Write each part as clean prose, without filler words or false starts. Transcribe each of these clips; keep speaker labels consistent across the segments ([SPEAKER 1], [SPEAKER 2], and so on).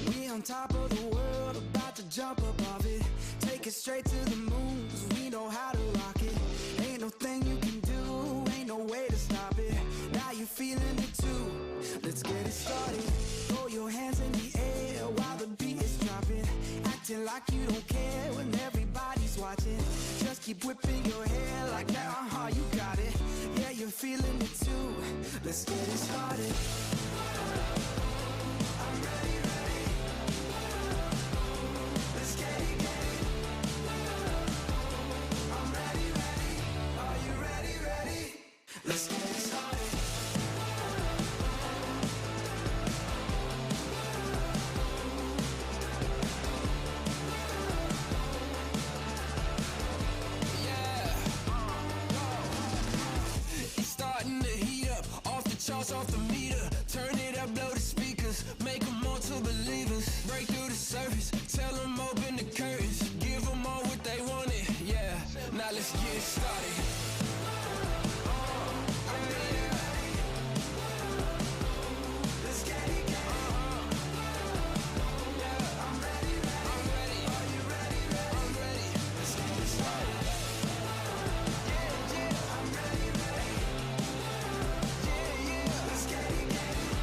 [SPEAKER 1] We on top of the world, about to jump above it. Take it straight to the moon, 'cause we know how to rock it. Ain't no thing you can do, ain't no way to stop it. Now you feeling it too, let's get it started. Throw your hands in the air while the beat is dropping. Acting like you don't care when everybody's watching. Just keep whipping your hair like that, you got it. Yeah, you're feeling it too, let's get it started. I'm ready, ready. Let's get it, get it. I'm ready, ready. Are you ready, ready? Let's get it started. Charge off the meter, turn it up, blow the speakers, make them all to believers, break through the surface, tell them open the curtains, give them all what they wanted, yeah, now let's get it started. Let's get it, get it. Yeah, I'm ready, ready. I'm ready. Are you ready, ready? I'm ready. Let's get it started. Yeah, yeah, I'm ready, ready. Let's get it, get it.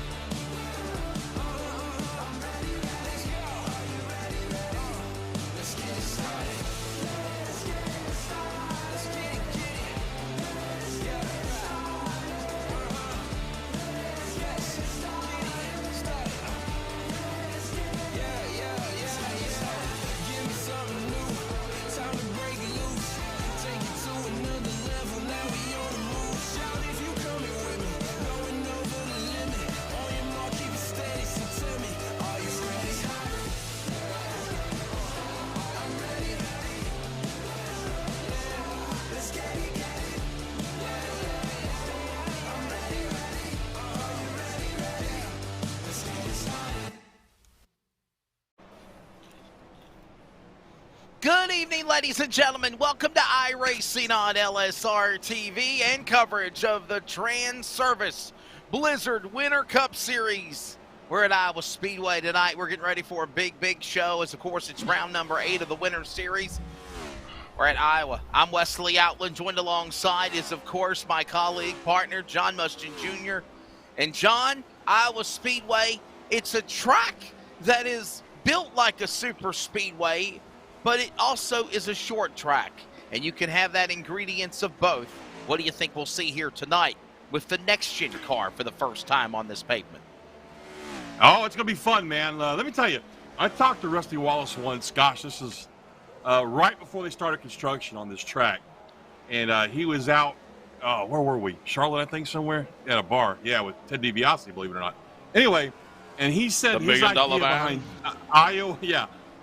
[SPEAKER 1] I'm ready, ready. Let's go. Are you ready, ready? Let's get it started. Let's get it started. Let's get it, get it. Let's get it started. Let's get it started. Let's get it. Yeah, yeah, yeah. Give me something new. Time to break loose. Take it to another level. Now we on the move. Shout if you coming with me. Going over the limit. On your mark, keep it steady. So tell me, are you ready? I'm ready, ready. Let's get it, get it. I'm ready, ready. Are you ready, ready? Let's get it started.
[SPEAKER 2] Good evening, ladies and gentlemen. Welcome to iRacing on LSRTV and coverage of the Trans Service Blizzard Winter Cup Series. We're at Iowa Speedway tonight. We're getting ready for a big, big show as, of course, it's round number 8 of the Winter Series. We're at Iowa. I'm Wesley Outland. Joined alongside is, of course, my colleague, partner, John Mustin Jr. And John, Iowa Speedway, it's a track that is built like a super speedway, but it also is a short track, and you can have that ingredients of both. What do you think we'll see here tonight with the next-gen car for the first time on this pavement?
[SPEAKER 3] Oh, it's going to be fun, man. Let me tell you, I talked to Rusty Wallace once. Gosh, this is right before they started construction on this track. And he was out, where were we? Charlotte, I think, somewhere? At a bar. Yeah, with Ted DiBiase, believe it or not. Anyway, and he said his idea behind Iowa,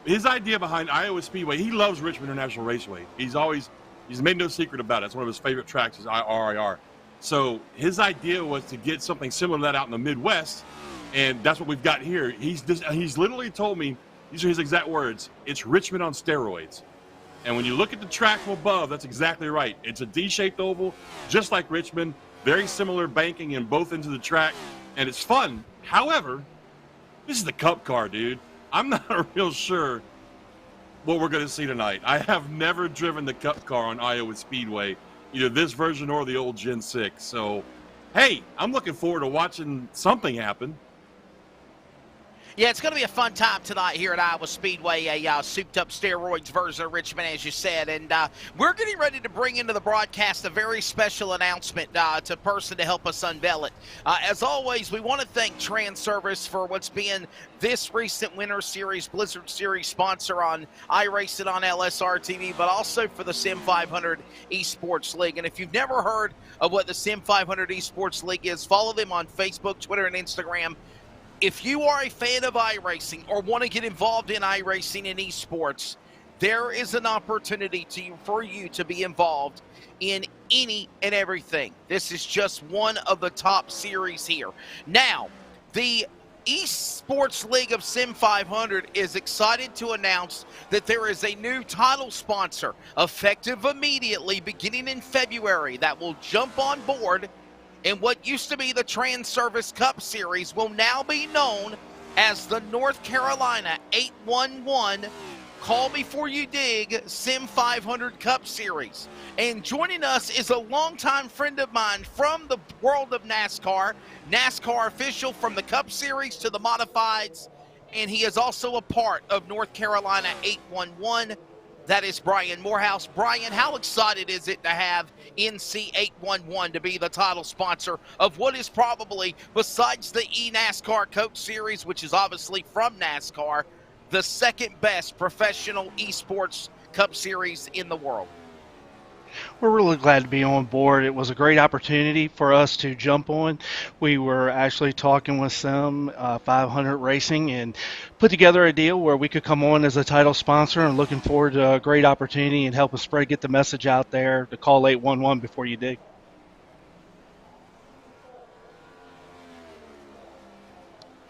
[SPEAKER 3] his idea behind Iowa Speedway, he loves Richmond International Raceway. He's made no secret about it. It's one of his favorite tracks is RIR. So his idea was to get something similar to that out in the Midwest, and that's what we've got here. He's literally told me, these are his exact words, it's Richmond on steroids. And when you look at the track from above, that's exactly right. It's a D-shaped oval, just like Richmond, very similar banking in both ends of the track, and it's fun. However, this is the Cup car, dude. I'm not real sure what we're going to see tonight. I have never driven the Cup car on Iowa Speedway, either this version or the old Gen 6. So, hey, I'm looking forward to watching something happen.
[SPEAKER 2] Yeah, it's going to be a fun time tonight here at Iowa Speedway, a souped-up steroids version of Richmond, as you said. And we're getting ready to bring into the broadcast a very special announcement to a person to help us unveil it. As always, we want to thank Trans Service for what's been this recent Winter Series, Blizzard Series sponsor on iRacing on LSRTV, but also for the SIM500 Esports League. And if you've never heard of what the SIM500 Esports League is, follow them on Facebook, Twitter, and Instagram. If you are a fan of iRacing or want to get involved in iRacing and esports, there is an opportunity for you to be involved in any and everything. This is just one of the top series here. Now, the Esports League of SIM500 is excited to announce that there is a new title sponsor effective immediately beginning in February that will jump on board. And what used to be the Trans Service Cup Series will now be known as the North Carolina 811 Call Before You Dig SIM500 Cup Series. And joining us is a longtime friend of mine from the world of NASCAR official from the Cup Series to the Modifieds, and he is also a part of North Carolina 811. That is Brian Morehouse. Brian, how excited is it to have NC 811 to be the title sponsor of what is probably, besides the eNASCAR Coach Series, which is obviously from NASCAR, the second best professional esports Cup Series in the world?
[SPEAKER 4] We're really glad to be on board. It was a great opportunity for us to jump on. We were actually talking with SIM500 Racing and put together a deal where we could come on as a title sponsor, and looking forward to a great opportunity and help us get the message out there to call 811 before you dig.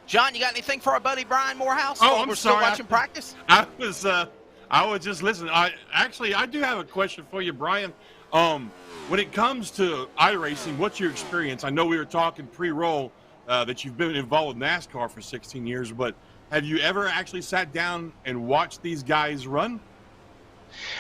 [SPEAKER 2] John, you got anything for our buddy Brian Morehouse?
[SPEAKER 3] Oh, I'm
[SPEAKER 2] We're
[SPEAKER 3] sorry.
[SPEAKER 2] Still watching practice?
[SPEAKER 3] I was just listening. I do have a question for you, Brian. When it comes to iRacing, what's your experience? I know we were talking pre-roll that you've been involved with NASCAR for 16 years, but have you ever actually sat down and watched these guys run?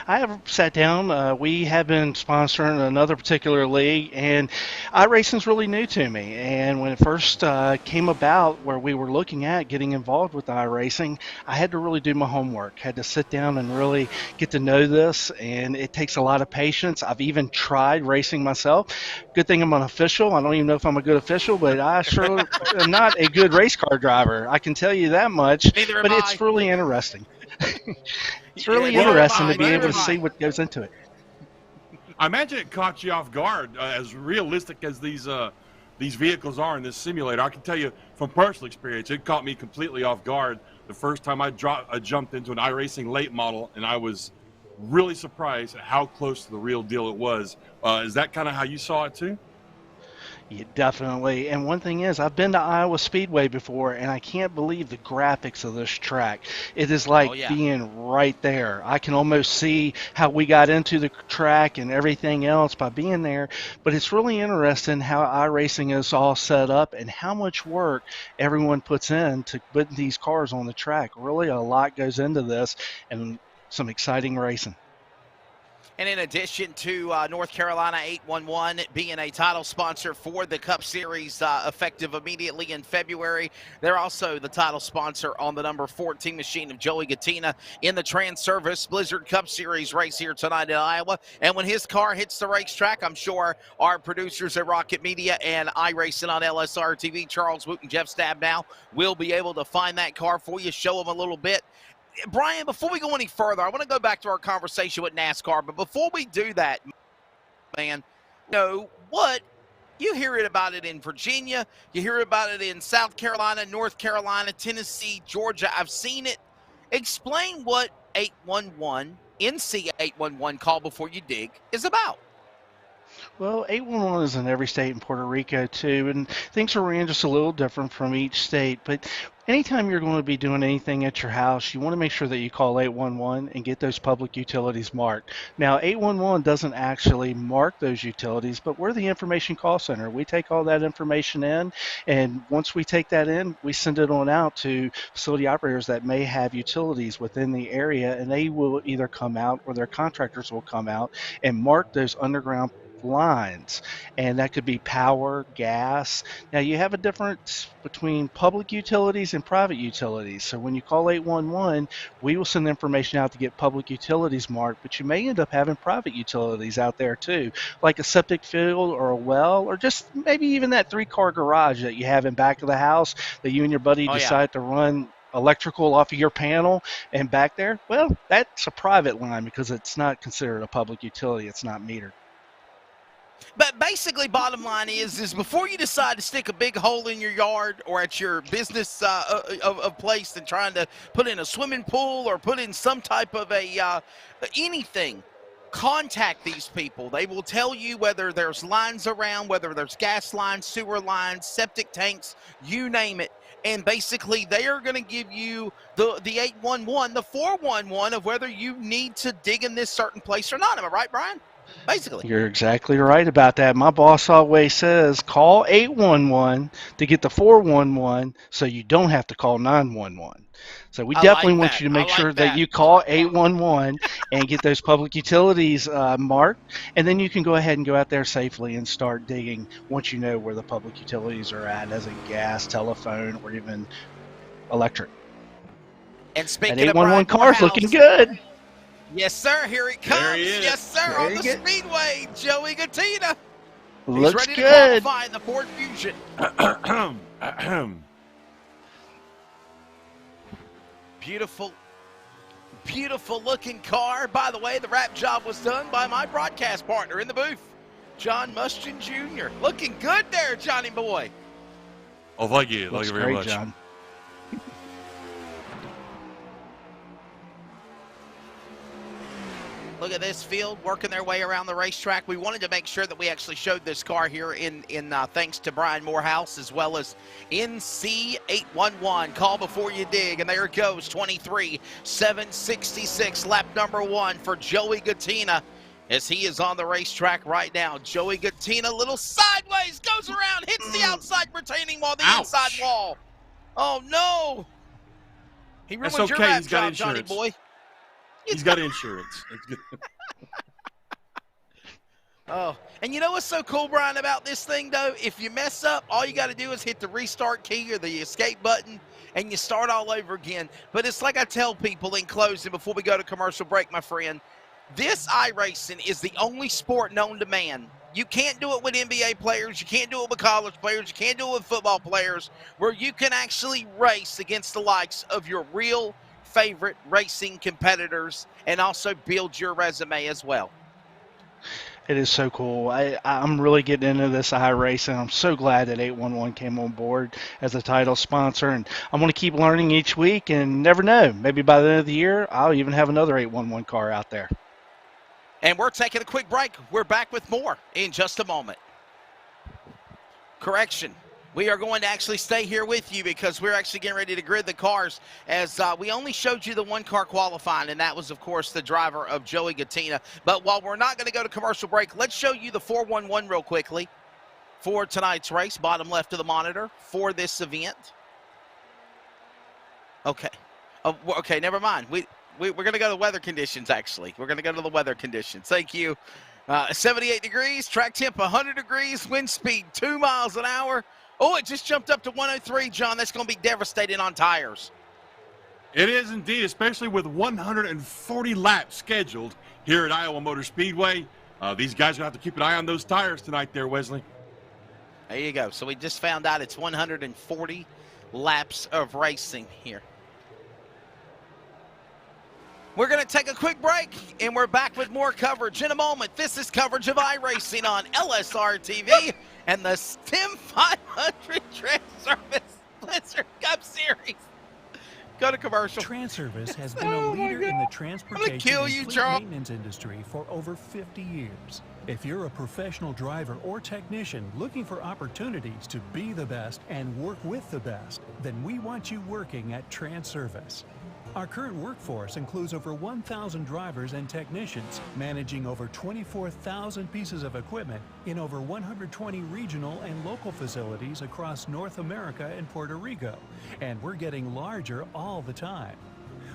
[SPEAKER 4] I have sat down. We have been sponsoring another particular league, and iRacing's really new to me. And when it first came about, where we were looking at getting involved with iRacing, I had to really do my homework. Had to sit down and really get to know this, and it takes a lot of patience. I've even tried racing myself. Good thing I'm an official. I don't even know if I'm a good official, but I sure am not a good race car driver. I can tell you that much.
[SPEAKER 2] Neither am
[SPEAKER 4] but
[SPEAKER 2] I.
[SPEAKER 4] It's really interesting. It's really
[SPEAKER 2] Yeah,
[SPEAKER 4] interesting to be
[SPEAKER 2] neither
[SPEAKER 4] able
[SPEAKER 2] am
[SPEAKER 4] to
[SPEAKER 2] I.
[SPEAKER 4] see what goes into it.
[SPEAKER 3] I imagine it caught you off guard, as realistic as these vehicles are in this simulator. I can tell you from personal experience, it caught me completely off guard the first time I jumped into an iRacing late model, and I was really surprised at how close to the real deal it was. Is that kind of how you saw it too?
[SPEAKER 4] Yeah, definitely. And one thing is, I've been to Iowa Speedway before, and I can't believe the graphics of this track. It is like being right there. I can almost see how we got into the track and everything else by being there. But it's really interesting how iRacing is all set up and how much work everyone puts in to put these cars on the track. Really, a lot goes into this, and some exciting racing.
[SPEAKER 2] And in addition to North Carolina 811 being a title sponsor for the Cup Series effective immediately in February, they're also the title sponsor on the number 14 machine of Joey Gattina in the Trans-Service Blizzard Cup Series race here tonight in Iowa. And when his car hits the racetrack, I'm sure our producers at Rocket Media and iRacing on LSRTV, Charles Woot and Jeff Stabnow, will be able to find that car for you, show them a little bit. Brian, before we go any further, I want to go back to our conversation with NASCAR. But before we do that, man, you hear about it in Virginia, you hear about it in South Carolina, North Carolina, Tennessee, Georgia. I've seen it. Explain what 811, NC 811, Call Before You Dig, is about.
[SPEAKER 4] Well, 811 is in every state in Puerto Rico, too, and things are ran just a little different from each state. But anytime you're going to be doing anything at your house, you want to make sure that you call 811 and get those public utilities marked. Now, 811 doesn't actually mark those utilities, but we're the information call center. We take all that information in, and once we take that in, we send it on out to facility operators that may have utilities within the area, and they will either come out or their contractors will come out and mark those underground lines, and that could be power, gas. Now you have a difference between public utilities and private utilities. So when you call 811, we will send information out to get public utilities marked, but you may end up having private utilities out there too, like a septic field or a well, or just maybe even that 3-car garage that you have in back of the house that you and your buddy decide to run electrical off of your panel and back there. Well, that's a private line because it's not considered a public utility. It's not metered.
[SPEAKER 2] But basically, bottom line is before you decide to stick a big hole in your yard or at your business of place and trying to put in a swimming pool or put in some type of anything, contact these people. They will tell you whether there's lines around, whether there's gas lines, sewer lines, septic tanks, you name it. And basically, they are going to give you the 811, the 411 of whether you need to dig in this certain place or not. Am I right, Brian? basically.
[SPEAKER 4] You're exactly right about that. My boss always says call 811 to get the 411 so you don't have to call 911. So we
[SPEAKER 2] I
[SPEAKER 4] definitely
[SPEAKER 2] like
[SPEAKER 4] want
[SPEAKER 2] that.
[SPEAKER 4] you to
[SPEAKER 2] I
[SPEAKER 4] make
[SPEAKER 2] like
[SPEAKER 4] sure that
[SPEAKER 2] that.
[SPEAKER 4] you call 811 and get those public utilities marked, and then you can go ahead and go out there safely and start digging once you know where the public utilities are at, as in gas, telephone, or even electric.
[SPEAKER 2] And
[SPEAKER 4] That
[SPEAKER 2] speaking of
[SPEAKER 4] 811
[SPEAKER 2] Brian
[SPEAKER 4] car's looking
[SPEAKER 2] Morehouse,
[SPEAKER 4] good.
[SPEAKER 2] yes, sir, here he
[SPEAKER 3] There he
[SPEAKER 2] comes.
[SPEAKER 3] is.
[SPEAKER 2] Yes, sir, on
[SPEAKER 4] Very
[SPEAKER 2] the
[SPEAKER 4] good.
[SPEAKER 2] Speedway, Joey Gattina. He's
[SPEAKER 4] Looks
[SPEAKER 2] ready to
[SPEAKER 4] good.
[SPEAKER 2] qualify in the Ford Fusion. Beautiful, beautiful looking car. By the way, the wrap job was done by my broadcast partner in the booth, John Mustian Jr. Looking good there, Johnny boy.
[SPEAKER 3] Oh, thank you. Thank
[SPEAKER 4] Looks
[SPEAKER 3] you very
[SPEAKER 4] great,
[SPEAKER 3] much.
[SPEAKER 4] John.
[SPEAKER 2] Look at this field working their way around the racetrack. We wanted to make sure that we actually showed this car here in thanks to Brian Morehouse, as well as NC811. Call before you dig, and there it goes, 23,766, lap number 1 for Joey Gattina, as he is on the racetrack right now. Joey Gattina, little sideways, goes around, hits the outside retaining wall, the inside wall. Oh, no. He ruined
[SPEAKER 3] That's
[SPEAKER 2] your
[SPEAKER 3] okay.
[SPEAKER 2] wrap
[SPEAKER 3] He's got
[SPEAKER 2] job, Johnny
[SPEAKER 3] insurance.
[SPEAKER 2] boy.
[SPEAKER 3] He's got insurance.
[SPEAKER 2] Oh, and you know what's so cool, Brian, about this thing, though? If you mess up, all you got to do is hit the restart key or the escape button, and you start all over again. But it's like I tell people in closing before we go to commercial break, my friend, this iRacing is the only sport known to man. You can't do it with NBA players. You can't do it with college players. You can't do it with football players, where you can actually race against the likes of your real favorite racing competitors and also build your resume as well.
[SPEAKER 4] It is so cool. I'm really getting into this iRacing. I'm so glad that 811 came on board as a title sponsor, and I'm going to keep learning each week, and never know, maybe by the end of the year, I'll even have another 811 car out there.
[SPEAKER 2] And we're taking a quick break. We're back with more in just a moment. Correction. We are going to actually stay here with you because we're actually getting ready to grid the cars, as we only showed you the one car qualifying, and that was, of course, the driver of Joey Gattina. But while we're not going to go to commercial break, let's show you the 411 real quickly for tonight's race, bottom left of the monitor for this event. Okay. Okay, never mind. We're going to go to weather conditions, actually. We're going to go to the weather conditions. Thank you. 78 degrees, track temp 100 degrees, wind speed 2 miles an hour. Oh, it just jumped up to 103, John. That's going to be devastating on tires.
[SPEAKER 3] It is indeed, especially with 140 laps scheduled here at Iowa Motor Speedway. These guys are going to have to keep an eye on those tires tonight there, Wesley.
[SPEAKER 2] There you go. So we just found out it's 140 laps of racing here. We're going to take a quick break, and we're back with more coverage in a moment. This is coverage of iRacing on LSRTV and the SIM500 Trans-Service Blizzard Cup Series. Go to commercial.
[SPEAKER 5] Trans-Service has been a leader in the transportation and fleet maintenance industry for over 50 years. If you're a professional driver or technician looking for opportunities to be the best and work with the best, then we want you working at Trans-Service. Our current workforce includes over 1,000 drivers and technicians, managing over 24,000 pieces of equipment in over 120 regional and local facilities across North America and Puerto Rico, and we're getting larger all the time.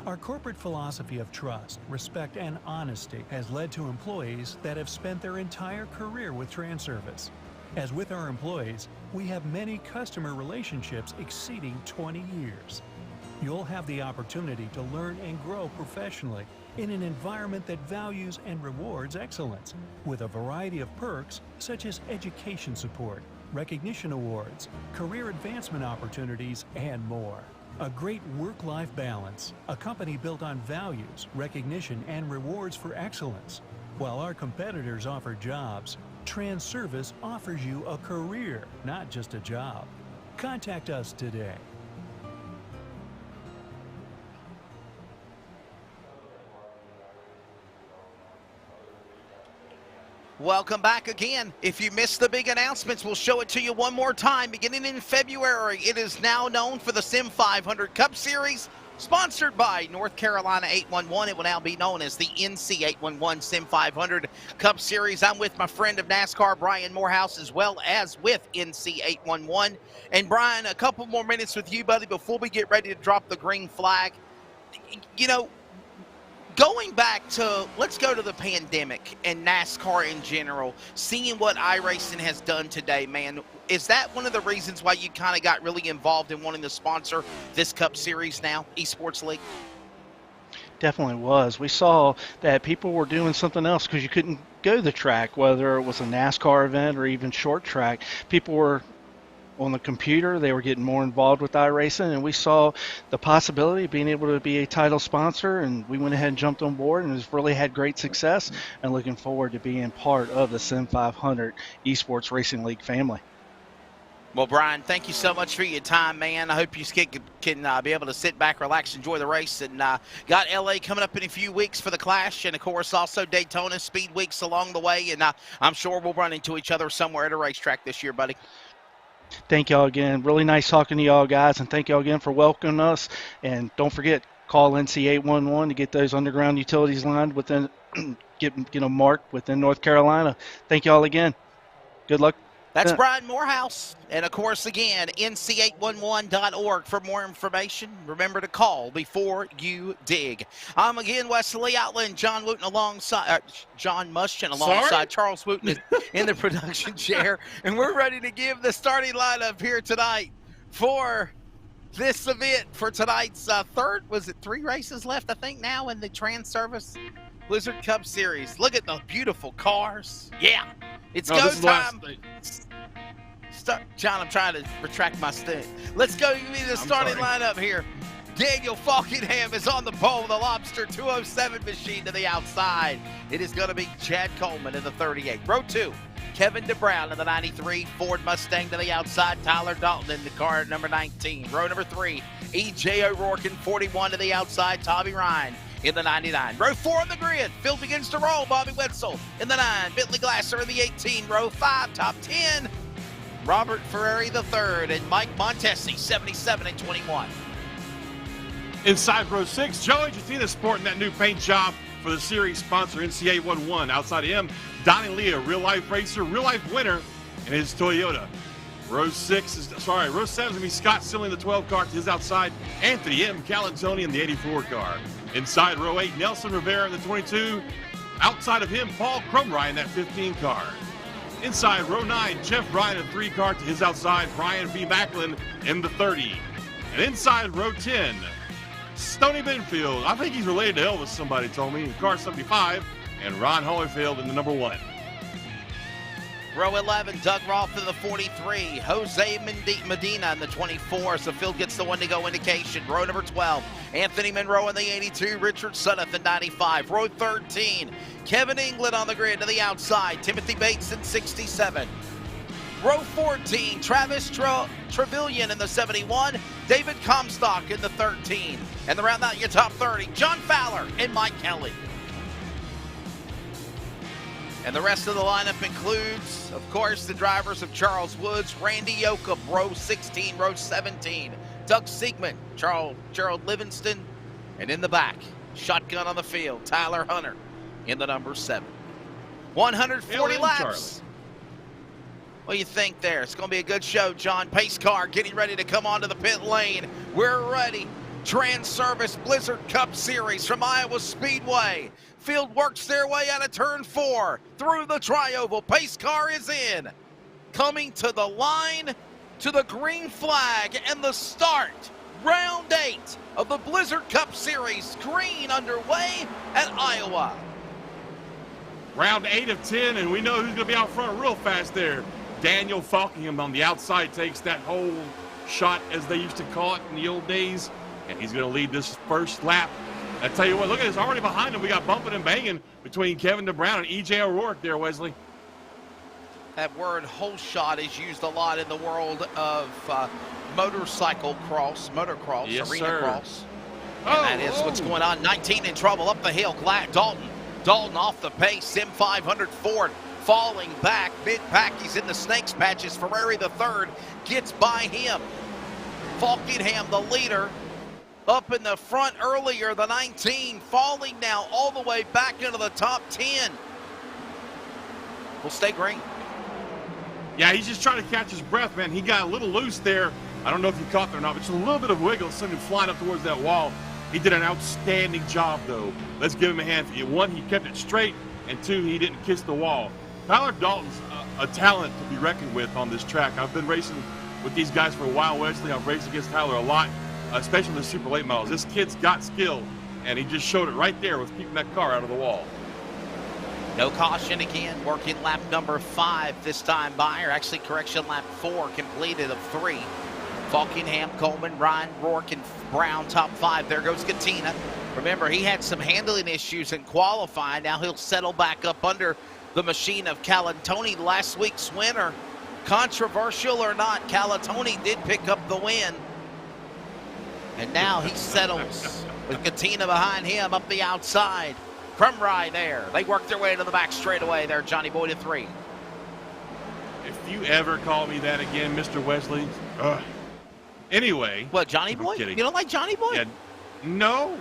[SPEAKER 5] Our corporate philosophy of trust, respect, and honesty has led to employees that have spent their entire career with Trans-Service. As with our employees, we have many customer relationships exceeding 20 years. You'll have the opportunity to learn and grow professionally in an environment that values and rewards excellence, with a variety of perks such as education support, recognition awards, career advancement opportunities, and more. A great work-life balance, a company built on values, recognition, and rewards for excellence. While our competitors offer jobs, Trans-Service offers you a career, not just a job. Contact us today.
[SPEAKER 2] Welcome back again. If you missed the big announcements, we'll show it to you one more time. Beginning in February, it is now known for the SIM500 Cup Series Sponsored by North Carolina 811. It will now be known as the NC 811 SIM500 Cup Series. I'm with my friend of NASCAR, Brian Morehouse, as well as with NC 811. And Brian, a couple more minutes with you, buddy, before we get ready to drop the green flag. You know, going back to, let's go to the pandemic and NASCAR in general, seeing what iRacing has done today, man, is that one of the reasons why you kind of got really involved in wanting to sponsor this Cup Series now, Esports League?
[SPEAKER 4] Definitely was. We saw that people were doing something else because you couldn't go to the track, whether it was a NASCAR event or even short track. People were on the computer, they were getting more involved with iRacing, and we saw the possibility of being able to be a title sponsor, and we went ahead and jumped on board and has really had great success, and looking forward to being part of the SIM500 Esports Racing League family.
[SPEAKER 2] Well, Brian, thank you so much for your time, man. I hope you can be able to sit back, relax, enjoy the race. And got L.A. coming up in a few weeks for the Clash, and, of course, also Daytona Speed Weeks along the way. And I'm sure we'll run into each other somewhere at a racetrack this year, buddy.
[SPEAKER 4] Thank y'all again. Really nice talking to y'all, guys, and thank y'all again for welcoming us. And don't forget, call NC 811 to get those underground utilities lined within, get them marked within North Carolina. Thank y'all again. Good luck.
[SPEAKER 2] That's Brian Morehouse. And, of course, again, nc811.org for more information. Remember to call before you dig. I'm, again, Wesley Outland, John Wooten alongside, John Muschin alongside Charles Wooten in the production chair. And we're ready to give the starting lineup here tonight for this event, for tonight's three races left, I think, now in the Trans Service Blizzard Cup Series. Look at the beautiful cars. Yeah, it's go time. John, I'm trying to retract my statement. Let's go give me the starting lineup here. Daniel Falkenham is on the pole with a Lobster 207 machine to the outside. It is going to be Chad Coleman in the 38. Row 2, Kevin DeBrown in the 93. Ford Mustang to the outside. Tyler Dalton in the car at number 19. Row number 3, E.J. O'Rourke in 41 to the outside. Tommy Ryan in the 99. Row 4 on the grid. Phil begins to roll. Bobby Wetzel in the 9. Bentley Glasser in the 18. Row 5, top 10. Robert Ferrari III and Mike Montesi, 77 and 21.
[SPEAKER 3] Inside row 6, Joey Justina sporting that new paint job for the series sponsor NC811. Outside of him, Donnie Leah, real-life racer, real-life winner in his Toyota. Row 7 is going to be Scott Silling, the 12 car, to his outside. Anthony M. Calantoni in the 84 car. Inside row 8, Nelson Rivera in the 22. Outside of him, Paul Crumry in that 15 car. Inside row 9, Jeff Ryan in 3 car, to his outside. Brian V. Macklin in the 30. And inside row 10, Stoney Benfield. I think he's related to Elvis, somebody told me, in car 75. And Ron Holyfield in the number 1.
[SPEAKER 2] Row 11, Doug Roth in the 43. Jose Medina in the 24. So Phil gets the one to go indication. Row number 12, Anthony Monroe in the 82. Richard Sunneth in 95. Row 13, Kevin England on the grid to the outside. Timothy Bates in 67. Row 14, Travis Trevelyan in the 71. David Comstock in the 13. And the round out your top 30, John Fowler and Mike Kelly. And the rest of the lineup includes, of course, the drivers of Charles Woods, Randy Yoakum, row 16, row 17, Doug Siegman, Gerald Livingston, and in the back, shotgun on the field, Tyler Hunter in the number 7. 140 laps. Charlie. What do you think there? It's going to be a good show, John. Pace car getting ready to come onto the pit lane. We're ready. Trans Service Blizzard Cup Series from Iowa Speedway. Field works their way out of turn 4 through the tri-oval. Pace car is in. Coming to the line, to the green flag, and the start. Round 8 of the Blizzard Cup Series. Green underway at Iowa.
[SPEAKER 3] Round 8 of 10, and we know who's going to be out front real fast there. Daniel Falkingham on the outside takes that whole shot, as they used to call it in the old days, and he's going to lead this first lap. I tell you what, look at this, already behind him. We got bumping and banging between Kevin DeBrown and E.J. O'Rourke there, Wesley.
[SPEAKER 2] That word whole shot is used a lot in the world of motocross,
[SPEAKER 3] yes,
[SPEAKER 2] arena
[SPEAKER 3] sir.
[SPEAKER 2] cross. And that is what's going on. 19 in trouble up the hill. Dalton off the pace. SIM500 Ford falling back. Mid-pack, he's in the snakes patches. Ferrari the third gets by him. Falkingham, the leader, up in the front earlier, the 19, falling now all the way back into the top 10. Will stay green.
[SPEAKER 3] Yeah, he's just trying to catch his breath, man. He got a little loose there. I don't know if you caught that or not, but just a little bit of wiggle sent him flying up towards that wall. He did an outstanding job, though. Let's give him a hand. One, he kept it straight, and two, he didn't kiss the wall. Tyler Dalton's a talent to be reckoned with on this track. I've been racing with these guys for a while, Wesley. I've raced against Tyler a lot, especially in the super late models. This kid's got skill, and he just showed it right there with keeping that car out of the wall.
[SPEAKER 2] No caution again, working lap number 5 this time by, or actually correction, lap 4 completed of 3. Falkingham, Coleman, Ryan, Rourke, and Brown, top 5. There goes Katina. Remember, he had some handling issues in qualifying. Now he'll settle back up under the machine of Calantoni, last week's winner. Controversial or not, Calantoni did pick up the win. And now he settles with Katina behind him up the outside. Crumry there. They work their way to the back straightaway there, Johnny Boy to 3.
[SPEAKER 3] If you ever call me that again, Mr. Wesley. Anyway.
[SPEAKER 2] What, Johnny Boy? You don't like Johnny Boy?
[SPEAKER 3] Yeah, no.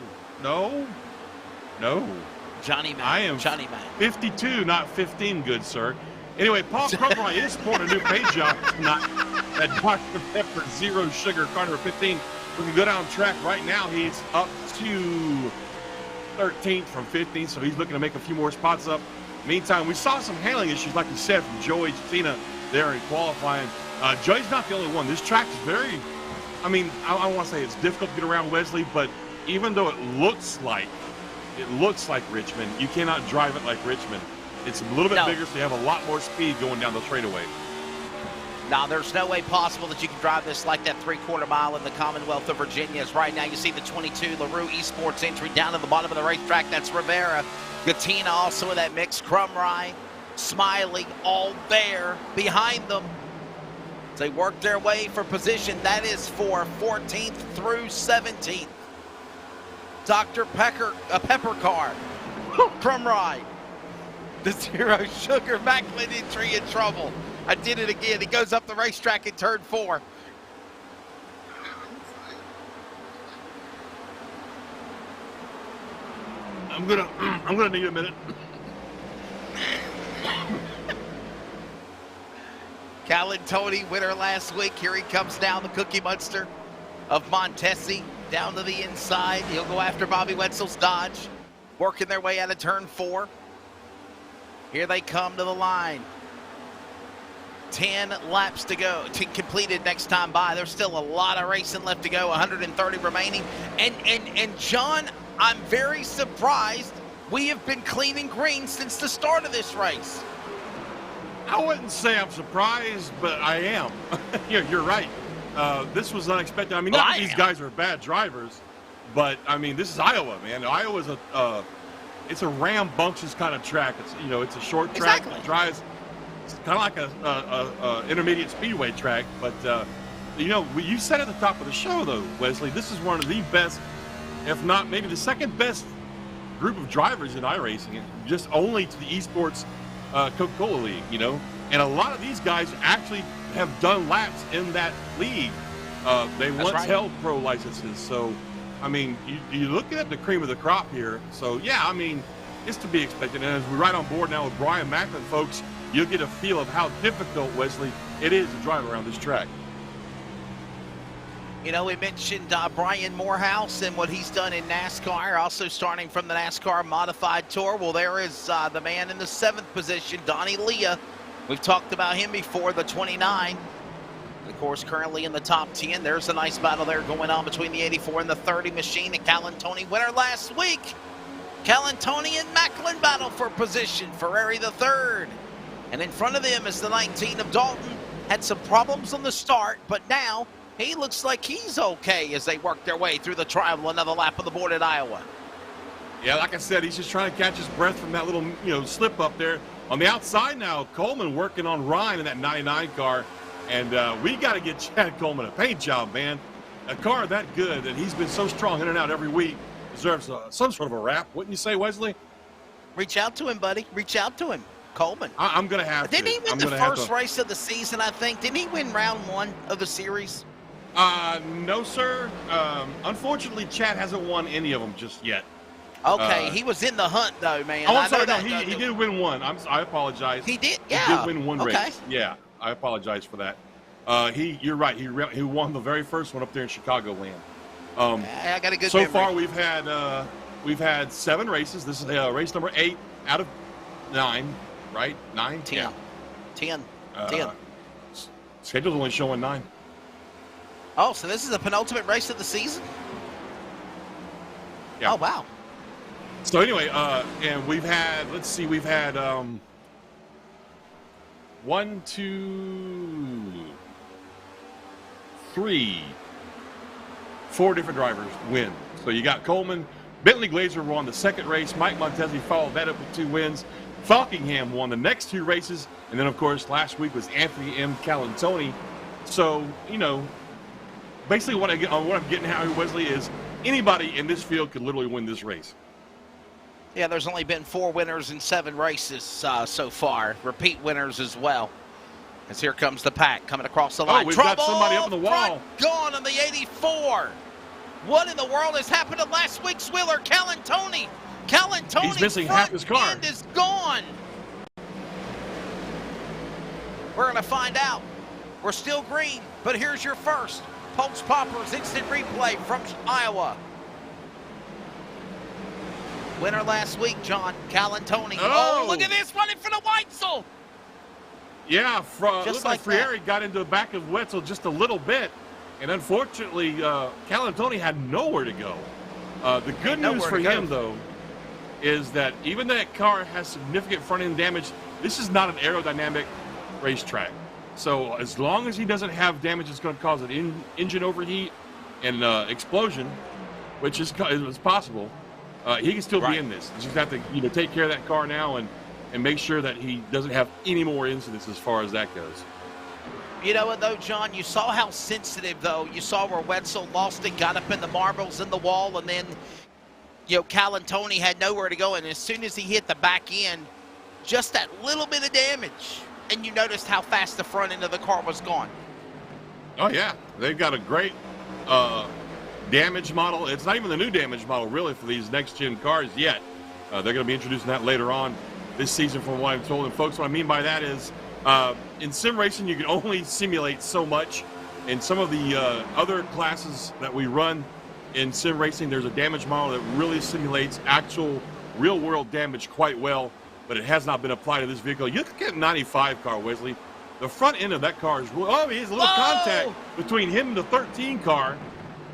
[SPEAKER 2] Johnny Man.
[SPEAKER 3] I am
[SPEAKER 2] Johnny Man.
[SPEAKER 3] 52, not 15, good sir. Anyway, Paul Crumry is sporting a new paint job tonight at Dr. Pepper Zero Sugar, car number 15. We can go down track right now. He's up to 13th from 15th, so he's looking to make a few more spots up. Meantime, we saw some handling issues, like you said, from Joey Tina there in qualifying. Joey's not the only one. This track is very, I want to say it's difficult to get around, Wesley, but even though it looks like Richmond, you cannot drive it like Richmond. It's a little bit bigger, so you have a lot more speed going down the straightaway.
[SPEAKER 2] Now, there's no way possible that you can drive this like that 3/4 mile in the Commonwealth of Virginia. As right now, you see the 22 LaRue Esports entry down at the bottom of the racetrack. That's Rivera. Gatina also in that mix. Crumry, Smiley, all there behind them. They work their way for position. That is for 14th through 17th. Dr. Pepper car. Crumry. The Zero Sugar Macklin entry in trouble. I did it again. He goes up the racetrack in turn 4.
[SPEAKER 3] I'm gonna need a minute.
[SPEAKER 2] Calantoni, winner last week. Here he comes down the Cookie Monster of Montesi, down to the inside. He'll go after Bobby Wetzel's Dodge, working their way out of turn 4. Here they come to the line. 10 laps to go, completed next time by. There's still a lot of racing left to go, 130 remaining. And John, I'm very surprised we have been cleaning green since the start of this race.
[SPEAKER 3] I wouldn't say I'm surprised, but I am. You're right. This was unexpected. Not that these guys are bad drivers, but this is Iowa, man. Iowa's it's a rambunctious kind of track. It's a short track.
[SPEAKER 2] Exactly.
[SPEAKER 3] It drives. It's kind of like a intermediate speedway track, but you said at the top of the show, though, Wesley, this is one of the best, if not maybe the second best group of drivers in iRacing, just only to the esports Coca-Cola League, and a lot of these guys actually have done laps in that league. They once held pro licenses, so you're looking at the cream of the crop here. So yeah, it's to be expected. And as we ride on board now with Brian Macklin, folks, you'll get a feel of how difficult, Wesley, it is to drive around this track.
[SPEAKER 2] We mentioned Brian Morehouse and what he's done in NASCAR, also starting from the NASCAR Modified Tour. Well, there is the man in the 7th position, Donnie Leah. We've talked about him before, the 29. And of course, currently in the top 10. There's a nice battle there going on between the 84 and the 30 machine. And Calantoni, winner last week. Calantoni and Macklin battle for position. Ferrari the 3rd. And in front of them is the 19 of Dalton. Had some problems on the start, but now he looks like he's okay as they work their way through the trial. Another lap on the board at Iowa.
[SPEAKER 3] Yeah, like I said, he's just trying to catch his breath from that little, slip up there. On the outside now, Coleman working on Ryan in that 99 car. And we got to get Chad Coleman a paint job, man. A car that good, and he's been so strong in and out every week, deserves some sort of a wrap. Wouldn't you say, Wesley?
[SPEAKER 2] Reach out to him, buddy. Reach out to him. Coleman.
[SPEAKER 3] I'm going to have to.
[SPEAKER 2] Didn't he win the first race of the season, I think? Didn't he win round 1 of the series?
[SPEAKER 3] No, sir. Unfortunately, Chad hasn't won any of them just yet.
[SPEAKER 2] Okay, he was in the hunt, though, man.
[SPEAKER 3] Oh, I'm sorry. No, he did win one. I apologize.
[SPEAKER 2] He did? Yeah.
[SPEAKER 3] He did win one race. Yeah, I apologize for that. You're right. He won the very first one up there in Chicagoland.
[SPEAKER 2] I got a good
[SPEAKER 3] So
[SPEAKER 2] memory.
[SPEAKER 3] far, we've had 7 races. This is race number 8 out of 9, right? 9?
[SPEAKER 2] 10.
[SPEAKER 3] Yeah.
[SPEAKER 2] 10.
[SPEAKER 3] Schedule's only showing 9.
[SPEAKER 2] Oh, so this is the penultimate race of the season?
[SPEAKER 3] Yeah.
[SPEAKER 2] Oh, wow.
[SPEAKER 3] So anyway, and we've had 1, 2, 3, 4 different drivers win. So you got Coleman, Bentley Glazer won the second race, Mike Montesi followed that up with 2 wins, Falkingham won the next 2 races, and then of course last week was Anthony M. Calantoni. So, you know, basically what I'm getting at here, Wesley, is anybody in this field could literally win this race.
[SPEAKER 2] Yeah, there's only been 4 winners in 7 races so far. Repeat winners as well. As here comes the pack coming across the line.
[SPEAKER 3] Oh, we've
[SPEAKER 2] Trouble
[SPEAKER 3] got somebody up on the wall.
[SPEAKER 2] Gone on the 84. What in the world has happened to last week's winner, Calantoni? Calantoni,
[SPEAKER 3] he's missing half his car.
[SPEAKER 2] End is gone. We're going to find out. We're still green, but here's your first Pulse Poppers instant replay from Iowa. Winner last week, John Calantoni. Oh, look at this, running for the Weitzel.
[SPEAKER 3] Yeah,
[SPEAKER 2] Just like
[SPEAKER 3] Frieri got into the back of Wetzel just a little bit, and unfortunately, Calantoni had nowhere to go. The good news for him, though, is that even though that car has significant front-end damage, this is not an aerodynamic racetrack. So as long as he doesn't have damage that's going to cause an engine overheat and explosion, which is possible, he can still be in this. You just have to take care of that car now and make sure that he doesn't have any more incidents as far as that goes.
[SPEAKER 2] You know what, though, John? You saw how sensitive, though. You saw where Wetzel lost it, got up in the marbles in the wall, and then, Calantoni had nowhere to go. And as soon as he hit the back end, just that little bit of damage, and you noticed how fast the front end of the car was gone.
[SPEAKER 3] Oh, yeah. They've got a great damage model. It's not even the new damage model, really, for these next-gen cars yet. They're going to be introducing that later on this season, from what I'm told. And, folks, what I mean by that is in sim racing, you can only simulate so much. In some of the other classes that we run in sim racing, there's a damage model that really simulates actual real-world damage quite well, but it has not been applied to this vehicle. You look at a 95 car, Wesley. The front end of that car is, he has a little contact between him and the 13 car.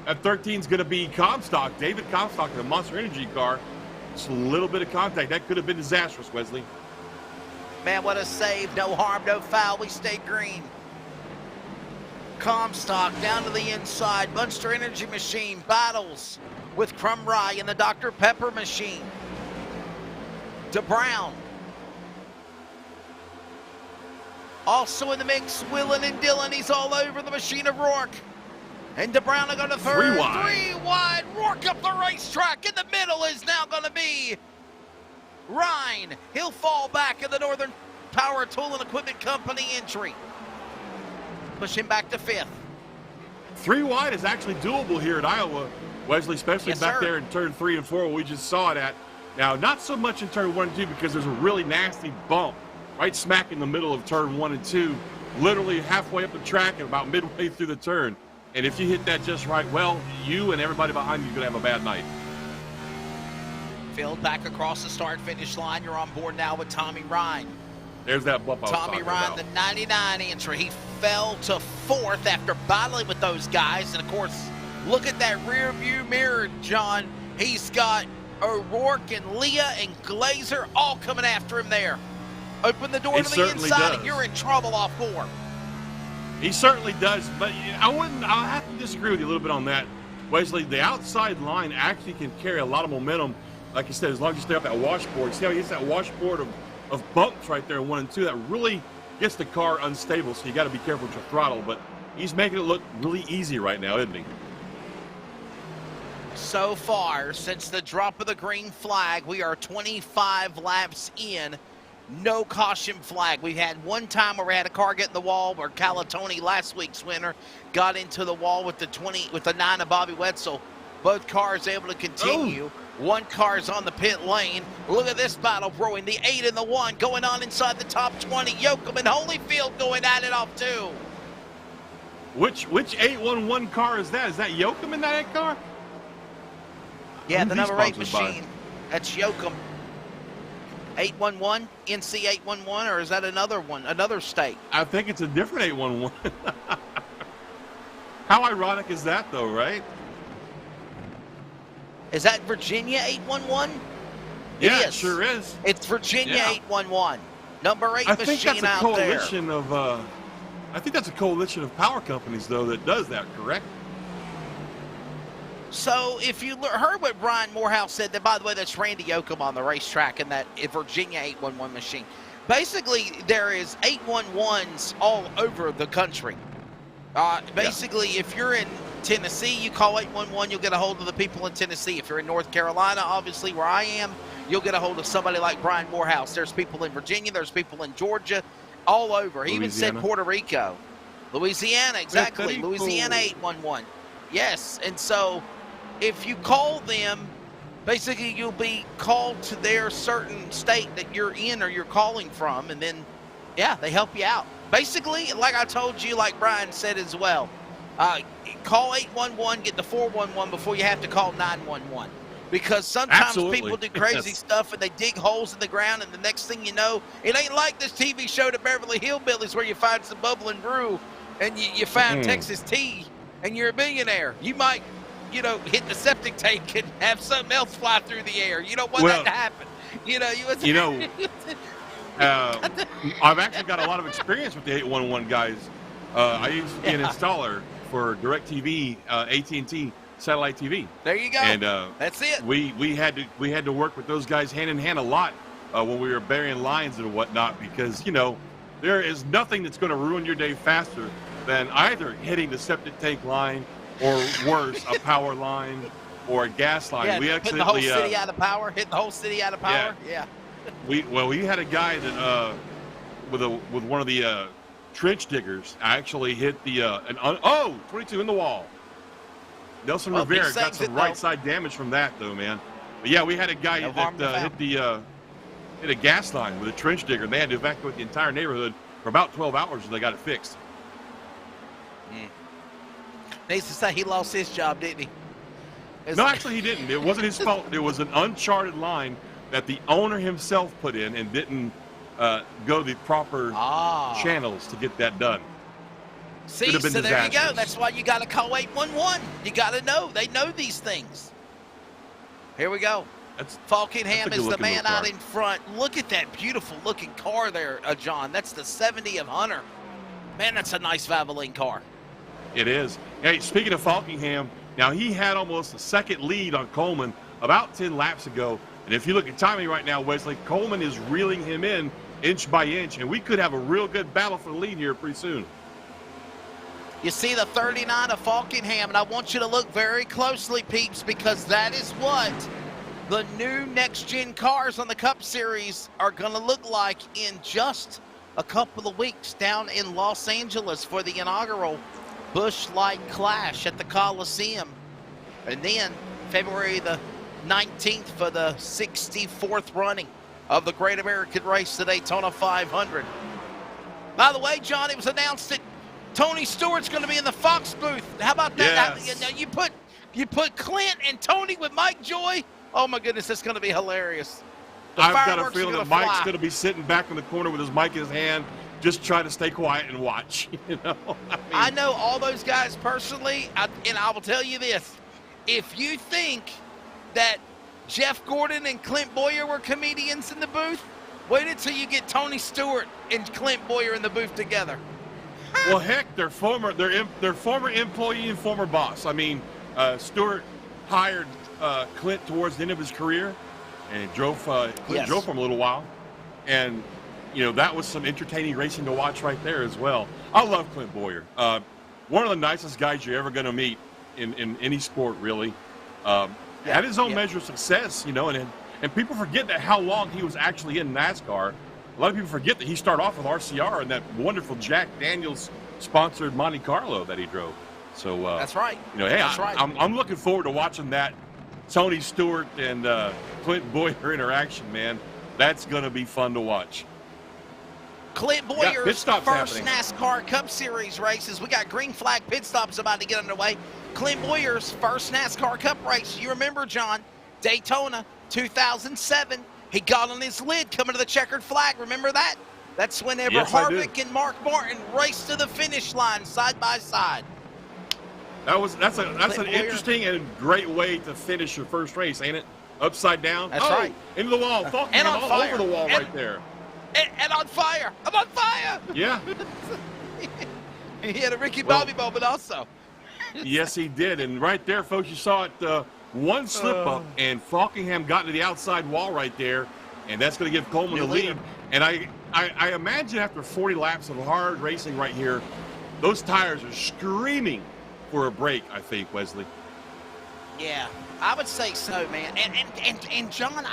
[SPEAKER 3] That 13 is going to be Comstock, David Comstock, in the Monster Energy car. Just a little bit of contact. That could have been disastrous, Wesley.
[SPEAKER 2] Man, what a save. No harm, no foul. We stay green. Comstock down to the inside. Monster Energy machine battles with Crumb Rye and the Dr. Pepper machine. DeBrown. Also in the mix, Willen and Dillon. He's all over the machine of Rourke. And DeBrown will go to third.
[SPEAKER 3] 3 wide.
[SPEAKER 2] 3 wide. Rourke up the racetrack. In the middle is now going to be Ryan. He'll fall back in the Northern Power Tool and Equipment Company entry. Push him back to 5th.
[SPEAKER 3] 3 wide is actually doable here at Iowa, Wesley, especially back there in turn 3 and 4 where we just saw it at. Now, not so much in turn 1 and 2 because there's a really nasty bump right smack in the middle of turn 1 and 2, literally halfway up the track and about midway through the turn. And if you hit that just right, well, you and everybody behind you are going to have a bad night.
[SPEAKER 2] Filled back across the start-finish line. You're on board now with Tommy Ryan.
[SPEAKER 3] There's that bump I was
[SPEAKER 2] Tommy Ryan, the 99 entry. He fell to 4th after battling with those guys. And, of course, look at that rear view mirror, John. He's got O'Rourke and Leah and Glazer all coming after him there. Open the door to the inside and you're in trouble off 4.
[SPEAKER 3] He certainly does, but I'll have to disagree with you a little bit on that, Wesley. The outside line actually can carry a lot of momentum, like you said, as long as you stay up that washboard. See how he hits that washboard of bumps right there in 1 and 2? That really gets the car unstable, so you got to be careful with your throttle, but he's making it look really easy right now, isn't he?
[SPEAKER 2] So far, since the drop of the green flag, we are 25 laps in. no caution flag. We had one time where we had a car get in the wall where Calatoni, last week's winner, got into the wall with the 9 of Bobby Wetzel. Both cars able to continue. One car's on the pit lane. Look at this battle brewing. The 8 and the 1 going on inside the top 20. Yoakum and Holyfield going at it off too.
[SPEAKER 3] Which 811 car is that? Is that Yoakum in that car?
[SPEAKER 2] Yeah, the number 8
[SPEAKER 3] sponsored by?
[SPEAKER 2] machine. That's Yoakum. 811, NC 811, or is that another one, another state?
[SPEAKER 3] I think it's a different 811. How ironic is that, though, right?
[SPEAKER 2] Is that Virginia 811?
[SPEAKER 3] Yeah, it sure is.
[SPEAKER 2] It's Virginia 811. Number 8
[SPEAKER 3] I think
[SPEAKER 2] machine
[SPEAKER 3] that's a
[SPEAKER 2] out there.
[SPEAKER 3] coalition of. I think that's a coalition of power companies, though, that does that. Correct?
[SPEAKER 2] So if you heard what Brian Morehouse said, that by the way, that's Randy Yoakum on the racetrack in that Virginia 811 machine. Basically, there is 811s all over the country. Basically, if you're in Tennessee, you call 811, you'll get a hold of the people in Tennessee. If you're in North Carolina, obviously where I am, you'll get a hold of somebody like Brian Morehouse. There's people in Virginia, there's people in Georgia, all over. He even said Puerto Rico. Louisiana, exactly. Louisiana 811. Yes, and so if you call them, basically you'll be called to their certain state that you're in or you're calling from, and then, yeah, they help you out. Basically, like I told you, like Brian said as well, call 811, get the 411 before you have to call 911. Because sometimes people do crazy stuff and they dig holes in the ground, and the next thing you know, it ain't like this TV show, The Beverly Hillbillies, where you find some bubbling brew and you found Texas tea and you're a millionaire. You might, hit the septic tank and have something else fly through the air. You don't want that to happen.
[SPEAKER 3] I've actually got a lot of experience with the 811 guys. I used to be an installer for DirecTV, AT&T satellite TV.
[SPEAKER 2] There you go.
[SPEAKER 3] And
[SPEAKER 2] that's it.
[SPEAKER 3] We had to work with those guys hand in hand a lot when we were burying lines and whatnot, because there is nothing that's going to ruin your day faster than either hitting the septic tank line, or worse, a power line or a gas line.
[SPEAKER 2] Yeah,
[SPEAKER 3] we
[SPEAKER 2] hitting the whole city out of power. Hitting the whole city out of power. Yeah.
[SPEAKER 3] We had a guy that with one of the trench diggers actually hit the 22 in the wall. Nelson Rivera got some right side damage from that, though, man. But yeah, we had a guy that hit a gas line with a trench digger, and they had to evacuate the entire neighborhood for about 12 hours until they got it fixed.
[SPEAKER 2] Needs to say he lost his job, didn't he?
[SPEAKER 3] No, actually he didn't. It wasn't his fault. It was an uncharted line that the owner himself put in and didn't go the proper channels to get that done.
[SPEAKER 2] See, so there you go. That's why you got to call 811. You got to know. They know these things. Here we go. Falkingham is the man out in front. Look at that beautiful looking car there, John. That's the 70 of Hunter. Man, that's a nice Valvoline car.
[SPEAKER 3] It is. Hey, speaking of Falkingham, now he had almost a second lead on Coleman about 10 laps ago. And if you look at timing right now, Wesley, Coleman is reeling him in inch by inch, and we could have a real good battle for the lead here pretty soon.
[SPEAKER 2] You see the 39 of Falkingham, and I want you to look very closely, peeps, because that is what the new next-gen cars on the Cup Series are going to look like in just a couple of weeks down in Los Angeles for the inaugural Busch Light Clash at the Coliseum. And then February the 19th for the 64th running of the Great American Race, the Daytona 500. By the way, John, it was announced that Tony Stewart's going to be in the Fox booth. How about that?
[SPEAKER 3] Yes.
[SPEAKER 2] You put Clint and Tony with Mike Joy. Oh my goodness, that's going to be hilarious.
[SPEAKER 3] I've got a feeling that Mike's going to be sitting back in the corner with his mic in his hand, just trying to stay quiet and watch.
[SPEAKER 2] I know all those guys personally, and I will tell you this: if you think that Jeff Gordon and Clint Boyer were comedians in the booth, wait until you get Tony Stewart and Clint Boyer in the booth together.
[SPEAKER 3] Well, heck, they're former employee and former boss. I mean, Stewart hired Clint towards the end of his career, and drove for him a little while, and that was some entertaining racing to watch right there as well. I love Clint Boyer. One of the nicest guys you're ever going to meet in any sport, really. Had his own measure of success, and people forget that how long he was actually in NASCAR. a lot of people forget that he started off with RCR and that wonderful Jack Daniels sponsored Monte Carlo that he drove. So
[SPEAKER 2] that's right.
[SPEAKER 3] You know, hey,
[SPEAKER 2] that's right.
[SPEAKER 3] I'm looking forward to watching that Tony Stewart and Clint Boyer interaction, man. That's going to be fun to watch.
[SPEAKER 2] Clint Boyer's first
[SPEAKER 3] happening.
[SPEAKER 2] NASCAR Cup Series races. We got green flag pit stops about to get underway. Clint Boyer's first NASCAR Cup race. You remember, John, Daytona 2007. He got on his lid coming to the checkered flag. Remember that? That's whenever Harvick and Mark Martin raced to the finish line side by side.
[SPEAKER 3] That's an interesting and great way to finish your first race, ain't it? Upside down.
[SPEAKER 2] That's right.
[SPEAKER 3] Into the wall.
[SPEAKER 2] And on
[SPEAKER 3] all
[SPEAKER 2] fire.
[SPEAKER 3] over the wall right there.
[SPEAKER 2] And on fire. I'm on fire.
[SPEAKER 3] Yeah.
[SPEAKER 2] He had a Ricky Bobby moment also.
[SPEAKER 3] Yes, he did. And right there, folks, you saw it. One slip up, and Falkingham got to the outside wall right there, and that's going to give Coleman the lead. And I imagine after 40 laps of hard racing right here, those tires are screaming for a break, I think, Wesley.
[SPEAKER 2] Yeah, I would say so, man. And John,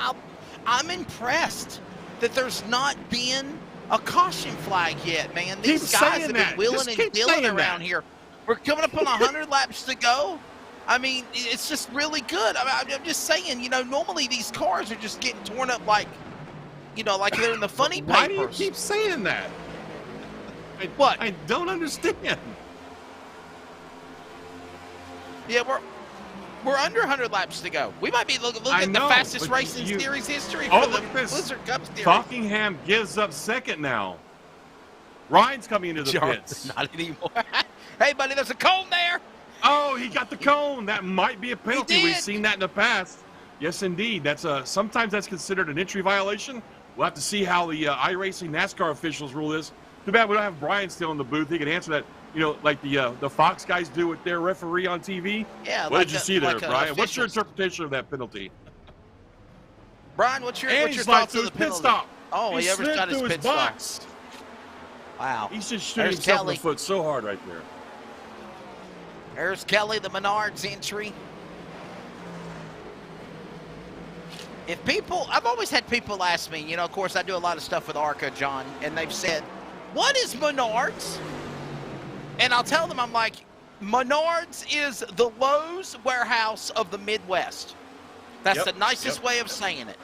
[SPEAKER 2] I'm impressed that there's not been a caution flag yet, man. These guys have been wheeling and dealing around here. We're coming up on 100 laps to go. I mean, it's just really good. I'm just saying, you know, normally these cars are just getting torn up like, you know, like they're in the funny papers.
[SPEAKER 3] Why do you keep saying that?
[SPEAKER 2] What?
[SPEAKER 3] I don't understand.
[SPEAKER 2] Yeah, we're under 100 laps to go. We might be looking at the fastest race in series history for the Blizzard Cup Series.
[SPEAKER 3] Falkingham gives up second now. Ryan's coming into the pits.
[SPEAKER 2] Not anymore. Hey, buddy, there's a cone there.
[SPEAKER 3] Oh, he got the cone. That might be a penalty. We've seen that in the past. Yes, indeed. Sometimes that's considered an entry violation. We'll have to see how the iRacing NASCAR officials rule this. Too bad we don't have Brian still in the booth. He can answer that, you know, like the Fox guys do with their referee on TV.
[SPEAKER 2] Yeah.
[SPEAKER 3] What did you see there, Brian? What's your interpretation of that penalty?
[SPEAKER 2] Brian, what's your thoughts on the penalty?
[SPEAKER 3] Stop.
[SPEAKER 2] Oh, he ever got his pit stop. Wow.
[SPEAKER 3] He's just shooting himself in the foot so hard right there.
[SPEAKER 2] There's Kelly, the Menards entry. I've always had people ask me, you know, of course, I do a lot of stuff with ARCA, John, and they've said, what is Menards? And I'll tell them, I'm like, Menards is the Lowe's warehouse of the Midwest. That's the nicest way of saying it.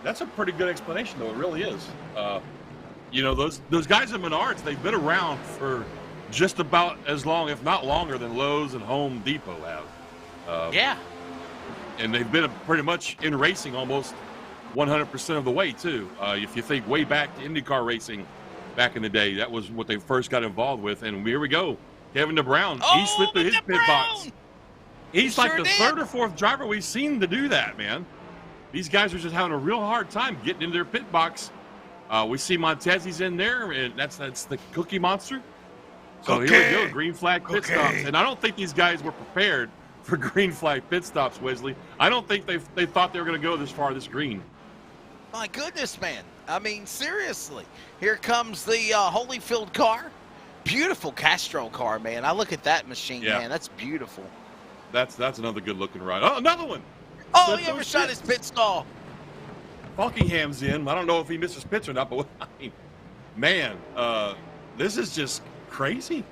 [SPEAKER 3] That's a pretty good explanation, though. It really is. You know, those guys at Menards, they've been around for just about as long, if not longer, than Lowe's and Home Depot have.
[SPEAKER 2] Yeah.
[SPEAKER 3] And they've been pretty much in racing almost 100% of the way, too. If you think way back to IndyCar racing back in the day, that was what they first got involved with. And here we go. Kevin DeBrown, he slipped through his pit box. He's like the third or fourth driver we've seen to do that, man. These guys are just having a real hard time getting into their pit box. We see Montezzi's in there, and that's the Cookie Monster. So here we go, green flag pit stops. And I don't think these guys were prepared for green flag pit stops, Wesley. I don't think they thought they were going to go this far this green.
[SPEAKER 2] My goodness, man. I mean, seriously. Here comes the Holyfield car. Beautiful Castro car, man. I look at that machine, man. That's beautiful.
[SPEAKER 3] That's another good-looking ride. Oh, another one.
[SPEAKER 2] Oh, he overshot his pit stall.
[SPEAKER 3] Falkingham's in. I don't know if he misses pits or not, but I mean, man, this is just crazy.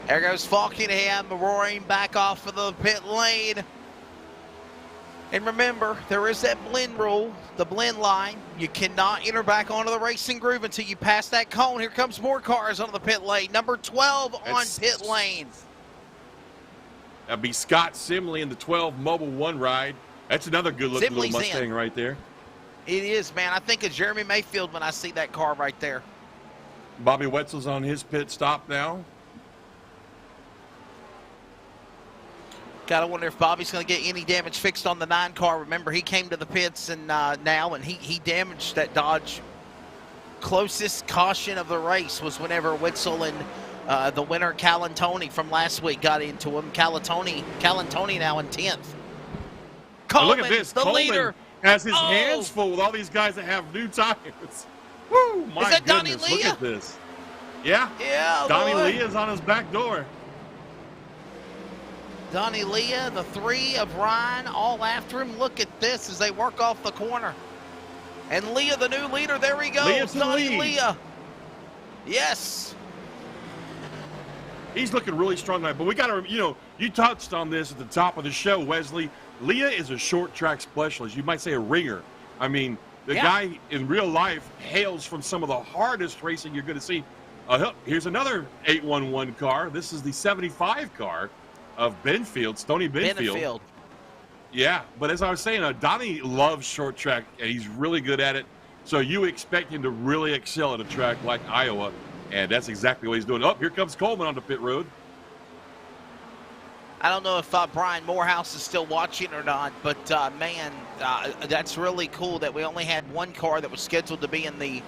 [SPEAKER 2] There goes Falkingham roaring back off of the pit lane. And remember, there is that blend rule, the blend line. You cannot enter back onto the racing groove until you pass that cone. Here comes more cars onto the pit lane. Number 12 on pit lane.
[SPEAKER 3] That'd be Scott Simley in the 12 Mobil 1 ride. That's another good-looking little Mustang right there.
[SPEAKER 2] It is, man. I think of Jeremy Mayfield when I see that car right there.
[SPEAKER 3] Bobby Wetzel's on his pit stop now.
[SPEAKER 2] Gotta wonder if Bobby's going to get any damage fixed on the 9 car. Remember, he came to the pits and he damaged that Dodge. Closest caution of the race was whenever Wetzel and the winner, Calantoni, from last week got into him. Calantoni now in 10th. Coleman,
[SPEAKER 3] look at this.
[SPEAKER 2] The
[SPEAKER 3] Coleman
[SPEAKER 2] leader.
[SPEAKER 3] has his hands full with all these guys that have new tires. Woo, my
[SPEAKER 2] Is that
[SPEAKER 3] goodness,
[SPEAKER 2] Donnie
[SPEAKER 3] look
[SPEAKER 2] Leah?
[SPEAKER 3] at this. Yeah.
[SPEAKER 2] Yeah,
[SPEAKER 3] Donnie
[SPEAKER 2] Lord.
[SPEAKER 3] Leah's on his back door.
[SPEAKER 2] Donnie Leah, the 3 of Ryan, all after him. Look at this as they work off the corner. And Leah, the new leader, there he goes.
[SPEAKER 3] Leah's the
[SPEAKER 2] Donnie
[SPEAKER 3] lead.
[SPEAKER 2] Leah. Yes.
[SPEAKER 3] He's looking really strong tonight. But we got to, you touched on this at the top of the show, Wesley. Leah is a short track specialist. You might say a ringer. I mean, the guy in real life hails from some of the hardest racing you're going to see. Here's another 811 car. This is the 75 car of Benfield, Stony Benfield. Yeah, but as I was saying, Donnie loves short track, and he's really good at it. So you expect him to really excel at a track like Iowa, and that's exactly what he's doing. Oh, here comes Coleman on the pit road.
[SPEAKER 2] I don't know if Brian Morehouse is still watching or not, but, man, that's really cool that we only had one car that was scheduled to be in the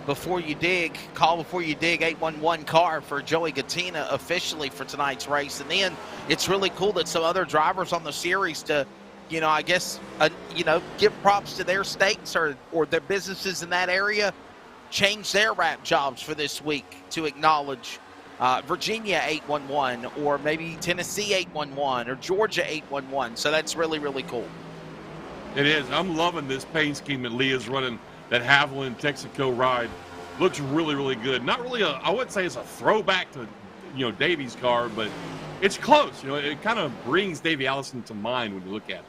[SPEAKER 2] Before You Dig 811 car for Joey Gattina officially for tonight's race. And then it's really cool that some other drivers on the series to, I guess, give props to their states or their businesses in that area, change their wrap jobs for this week to acknowledge Virginia 811 or maybe Tennessee 811 or Georgia 811. So that's really, really cool.
[SPEAKER 3] It is. I'm loving this paint scheme that Leah's running. That Haviland Texaco ride looks really, really good. Not really I wouldn't say it's a throwback to, Davey's car, but it's close. It kind of brings Davey Allison to mind when you look at it.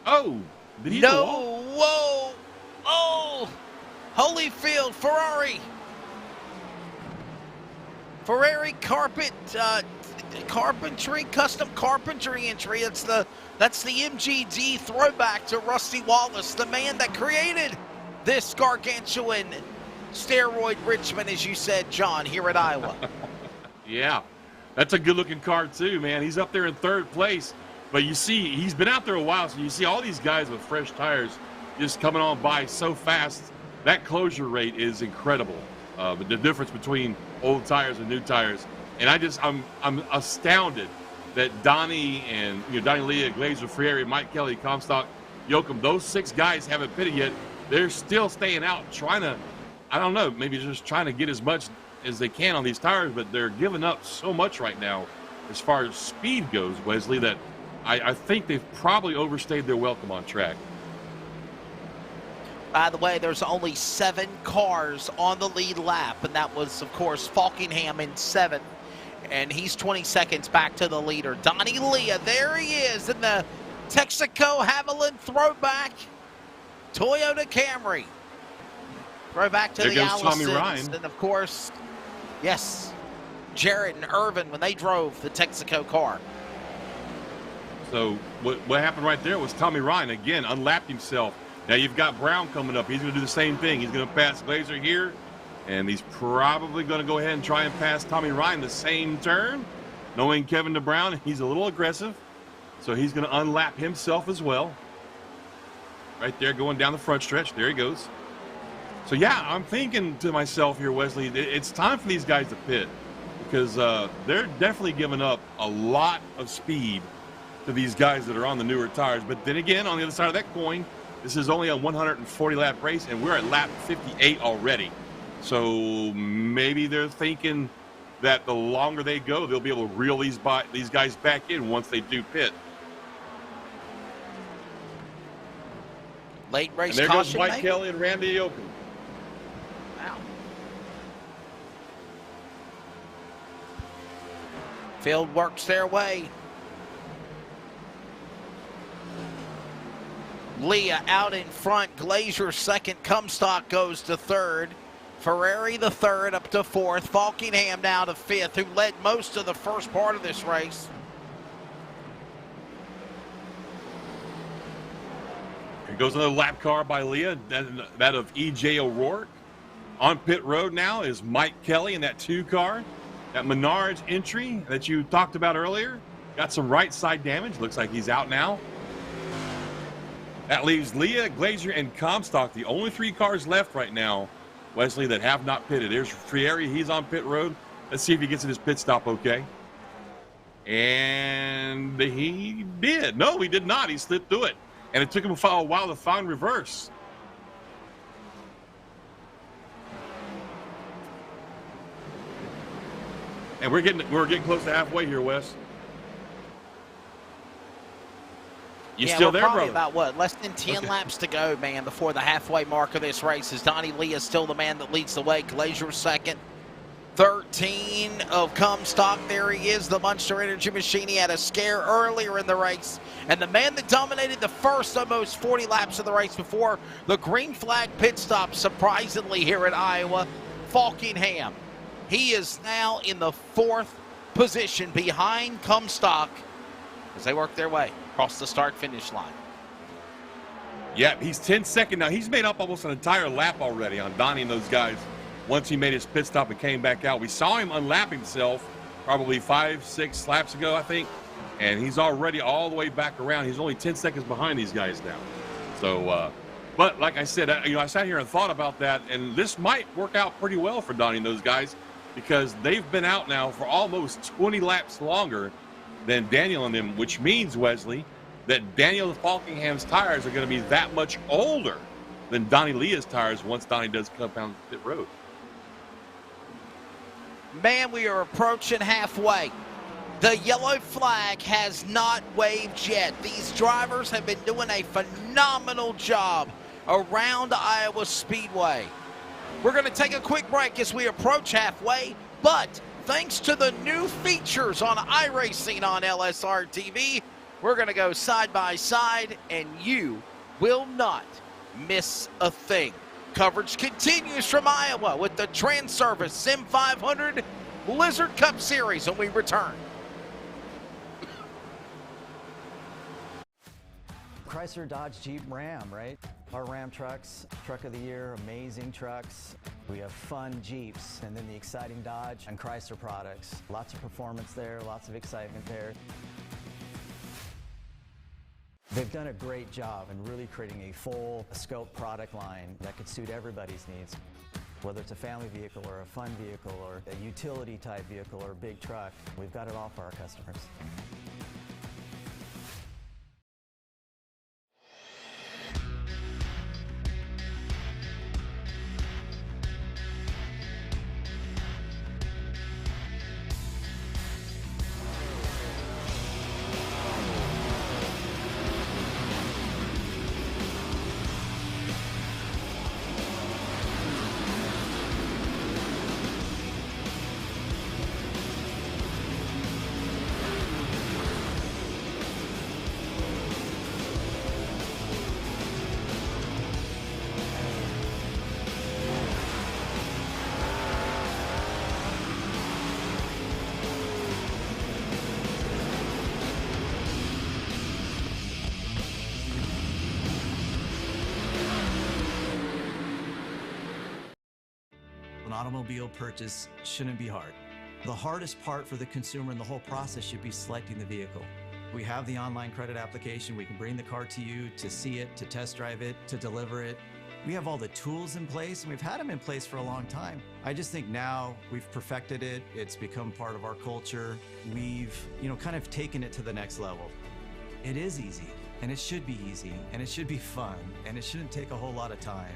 [SPEAKER 3] Oh, did he
[SPEAKER 2] No, whoa, oh, Holyfield, Ferrari custom carpentry entry. That's the MGD throwback to Rusty Wallace, the man that created this gargantuan steroid Richmond, as you said, John, here at Iowa.
[SPEAKER 3] Yeah, that's a good-looking car too, man. He's up there in 3rd place, but you see, he's been out there a while, so you see all these guys with fresh tires just coming on by so fast. That closure rate is incredible. But the difference between old tires and new tires, and I'm astounded that Donnie and Donnie Leah, Glazer, Frieri, Mike Kelly, Comstock, Yoakum, those 6 guys haven't pitted yet. They're still staying out, trying to, I don't know, maybe just trying to get as much as they can on these tires, but they're giving up so much right now as far as speed goes, Wesley, that I think they've probably overstayed their welcome on track.
[SPEAKER 2] By the way, there's only 7 cars on the lead lap, and that was, of course, Falkingham in 7th. And he's 20 seconds back to the leader. Donnie Leah, there he is in the Texaco Haviland throwback Toyota Camry. Throwback to
[SPEAKER 3] there
[SPEAKER 2] the
[SPEAKER 3] goes
[SPEAKER 2] Allisons.
[SPEAKER 3] Tommy Ryan.
[SPEAKER 2] And, of course, yes, Jared and Irvin when they drove the Texaco car.
[SPEAKER 3] So what happened right there was Tommy Ryan, again, unlapped himself. Now you've got Brown coming up. He's going to do the same thing. He's going to pass Glazer here. And he's probably going to go ahead and try and pass Tommy Ryan the same turn. Knowing Kevin DeBrown, he's a little aggressive. So he's going to unlap himself as well. Right there going down the front stretch. There he goes. So, yeah, I'm thinking to myself here, Wesley, it's time for these guys to pit. Because they're definitely giving up a lot of speed to these guys that are on the newer tires. But then again, on the other side of that coin, this is only a 140-lap race, and we're at lap 58 already. So maybe they're thinking that the longer they go, they'll be able to reel these guys back in once they do pit.
[SPEAKER 2] Late race
[SPEAKER 3] and there
[SPEAKER 2] caution,
[SPEAKER 3] goes Mike
[SPEAKER 2] maybe?
[SPEAKER 3] Kelly and Randy Yoakum.
[SPEAKER 2] Wow. Field works their way. Leah out in front. Glazer second. Comstock goes to 3rd. Ferrari the 3rd up to 4th. Falkingham now to 5th, who led most of the first part of this race.
[SPEAKER 3] Here goes another lap car by Leah, that of E.J. O'Rourke. On pit road now is Mike Kelly in that 2 car. That Menards entry that you talked about earlier got some right side damage. Looks like he's out now. That leaves Leah, Glazer, and Comstock, the only 3 cars left right now, Wesley, that have not pitted. There's Frieri. He's on pit road. Let's see if he gets in his pit stop okay. And he did. No, he did not. He slipped through it. And it took him a while to find reverse. And we're getting close to halfway here, Wes. You
[SPEAKER 2] yeah,
[SPEAKER 3] still
[SPEAKER 2] we're
[SPEAKER 3] there,
[SPEAKER 2] probably
[SPEAKER 3] brother?
[SPEAKER 2] about, what, less than 10 laps to go, man, before the halfway mark of this race. As Donnie Lee is still the man that leads the way. Glazier second. 13 of Comstock. There he is, the Monster Energy Machine. He had a scare earlier in the race. And the man that dominated the first almost 40 laps of the race before the green flag pit stop, surprisingly, here at Iowa, Falkingham. He is now in the 4th position behind Comstock as they work their way across the start-finish line.
[SPEAKER 3] Yeah, he's 10 seconds now. He's made up almost an entire lap already on Donnie and those guys. Once he made his pit stop and came back out, we saw him unlap himself probably 5-6 laps ago, I think, and he's already all the way back around. He's only 10 seconds behind these guys now. So, but like I said, I sat here and thought about that, and this might work out pretty well for Donnie and those guys because they've been out now for almost 20 laps longer than Daniel and them, which means, Wesley, that Daniel Falkingham's tires are going to be that much older than Donnie Leah's tires once Donnie does come down pit road.
[SPEAKER 2] Man, we are approaching halfway. The yellow flag has not waved yet. These drivers have been doing a phenomenal job around Iowa Speedway. We're going to take a quick break as we approach halfway, but thanks to the new features on iRacing on LSRTV, we're going to go side by side, and you will not miss a thing. Coverage continues from Iowa with the Trans-Service SIM500 Blizzard Cup Series when we return.
[SPEAKER 6] Chrysler, Dodge, Jeep, Ram, right? Our Ram trucks, truck of the year, amazing trucks. We have fun Jeeps, and then the exciting Dodge and Chrysler products. Lots of performance there, lots of excitement there. They've done a great job in really creating a full scope product line that could suit everybody's needs. Whether it's a family vehicle or a fun vehicle or a utility type vehicle or a big truck, we've got it all for our customers.
[SPEAKER 7] An automobile purchase shouldn't be hard. The hardest part for the consumer in the whole process should be selecting the vehicle. We have the online credit application. We can bring the car to you to see it, to test drive it, to deliver it. We have all the tools in place, and we've had them in place for a long time. I just think now we've perfected it. It's become part of our culture. We've, kind of taken it to the next level. It is easy, and it should be easy, and it should be fun, and it shouldn't take a whole lot of time.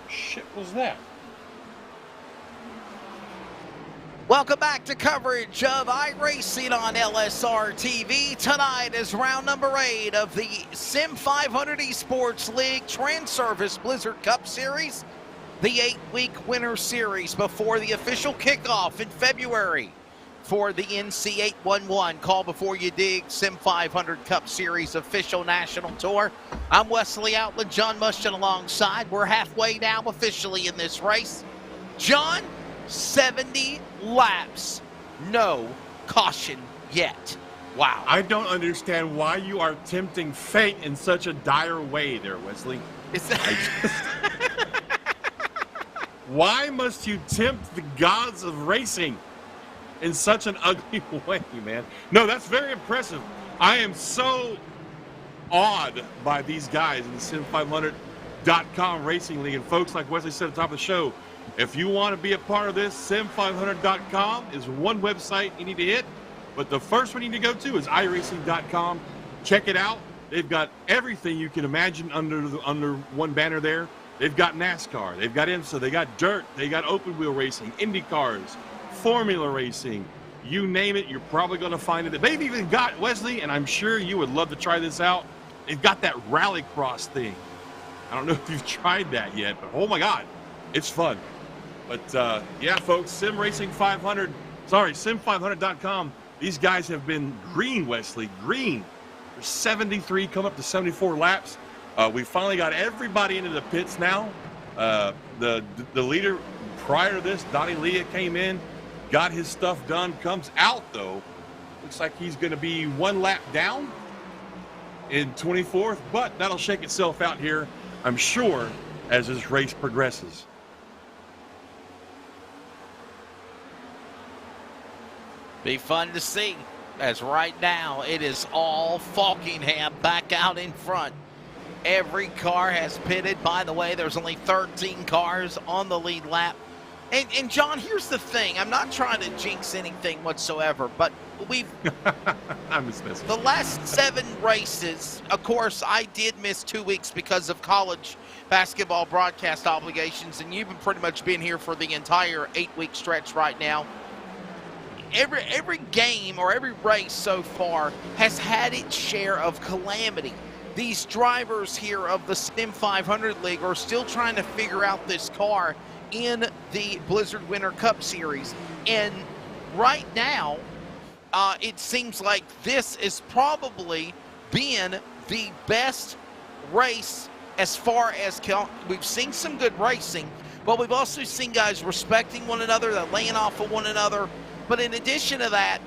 [SPEAKER 3] Shit was that?
[SPEAKER 2] Welcome back to coverage of iRacing on LSRTV. Tonight is round number 8 of the SIM500 Esports League Trans-Service Blizzard Cup Series, the 8-week winter series before the official kickoff in February for the NC811 Call Before You Dig SIM500 Cup Series official national tour. I'm Wesley Outland, John Mushton alongside. We're halfway now officially in this race. John, 70 laps, no caution yet. Wow.
[SPEAKER 3] I don't understand why you are tempting fate in such a dire way there, Wesley. Why must you tempt the gods of racing in such an ugly way, man? No, that's very impressive. I am so awed by these guys in the SIM500.com Racing League. And folks, like Wesley said at the top of the show, if you want to be a part of this, SIM500.com is one website you need to hit. But the first one you need to go to is iRacing.com. Check it out. They've got everything you can imagine under one banner there. They've got NASCAR, they've got IMSA, they got dirt, they got open wheel racing, Indy cars, Formula racing, You name it, you're probably going to find it. They've even got, Wesley, and I'm sure you would love to try this out, they've got that rallycross thing. I don't know if you've tried that yet, but oh my God, it's fun. But yeah, folks, SIM500.com. These guys have been green, Wesley, green. For 73, come up to 74 laps. We finally got everybody into the pits now. The leader prior to this, Donnie Leah, came in, got his stuff done, comes out though. Looks like he's going to be 1 lap down in 24th, but that'll shake itself out here, I'm sure, as this race progresses.
[SPEAKER 2] Be fun to see, as right now it is all Falkingham back out in front. Every car has pitted. By the way, there's only 13 cars on the lead lap. And John, here's the thing. I'm not trying to jinx anything whatsoever, but we've the last 7 races, of course, I did miss 2 weeks because of college basketball broadcast obligations, and you've pretty much been here for the entire 8-week stretch right now. Every game or every race so far has had its share of calamity. These drivers here of the SIM500 League are still trying to figure out this car in the Blizzard Winter Cup Series. And right now, it seems like this is probably been the best race as far as we've seen some good racing, but we've also seen guys respecting one another, they're laying off of one another. But in addition to that,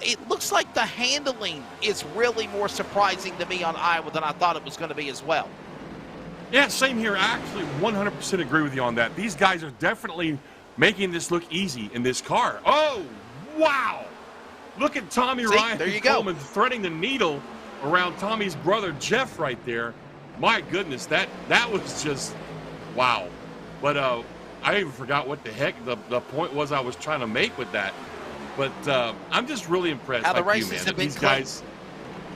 [SPEAKER 2] it looks like the handling is really more surprising to me on Iowa than I thought it was going to be as well.
[SPEAKER 3] Yeah, same here. I actually 100% agree with you on that. These guys are definitely making this look easy in this car. Oh, wow. Look at Tommy Ryan
[SPEAKER 2] there you go.
[SPEAKER 3] Coleman threading the needle around Tommy's brother Jeff right there. My goodness, that was just wow. But I even forgot what the heck the point was I was trying to make with that. But I'm just really impressed.
[SPEAKER 2] How the
[SPEAKER 3] like
[SPEAKER 2] races
[SPEAKER 3] you, man,
[SPEAKER 2] have been
[SPEAKER 3] these guys.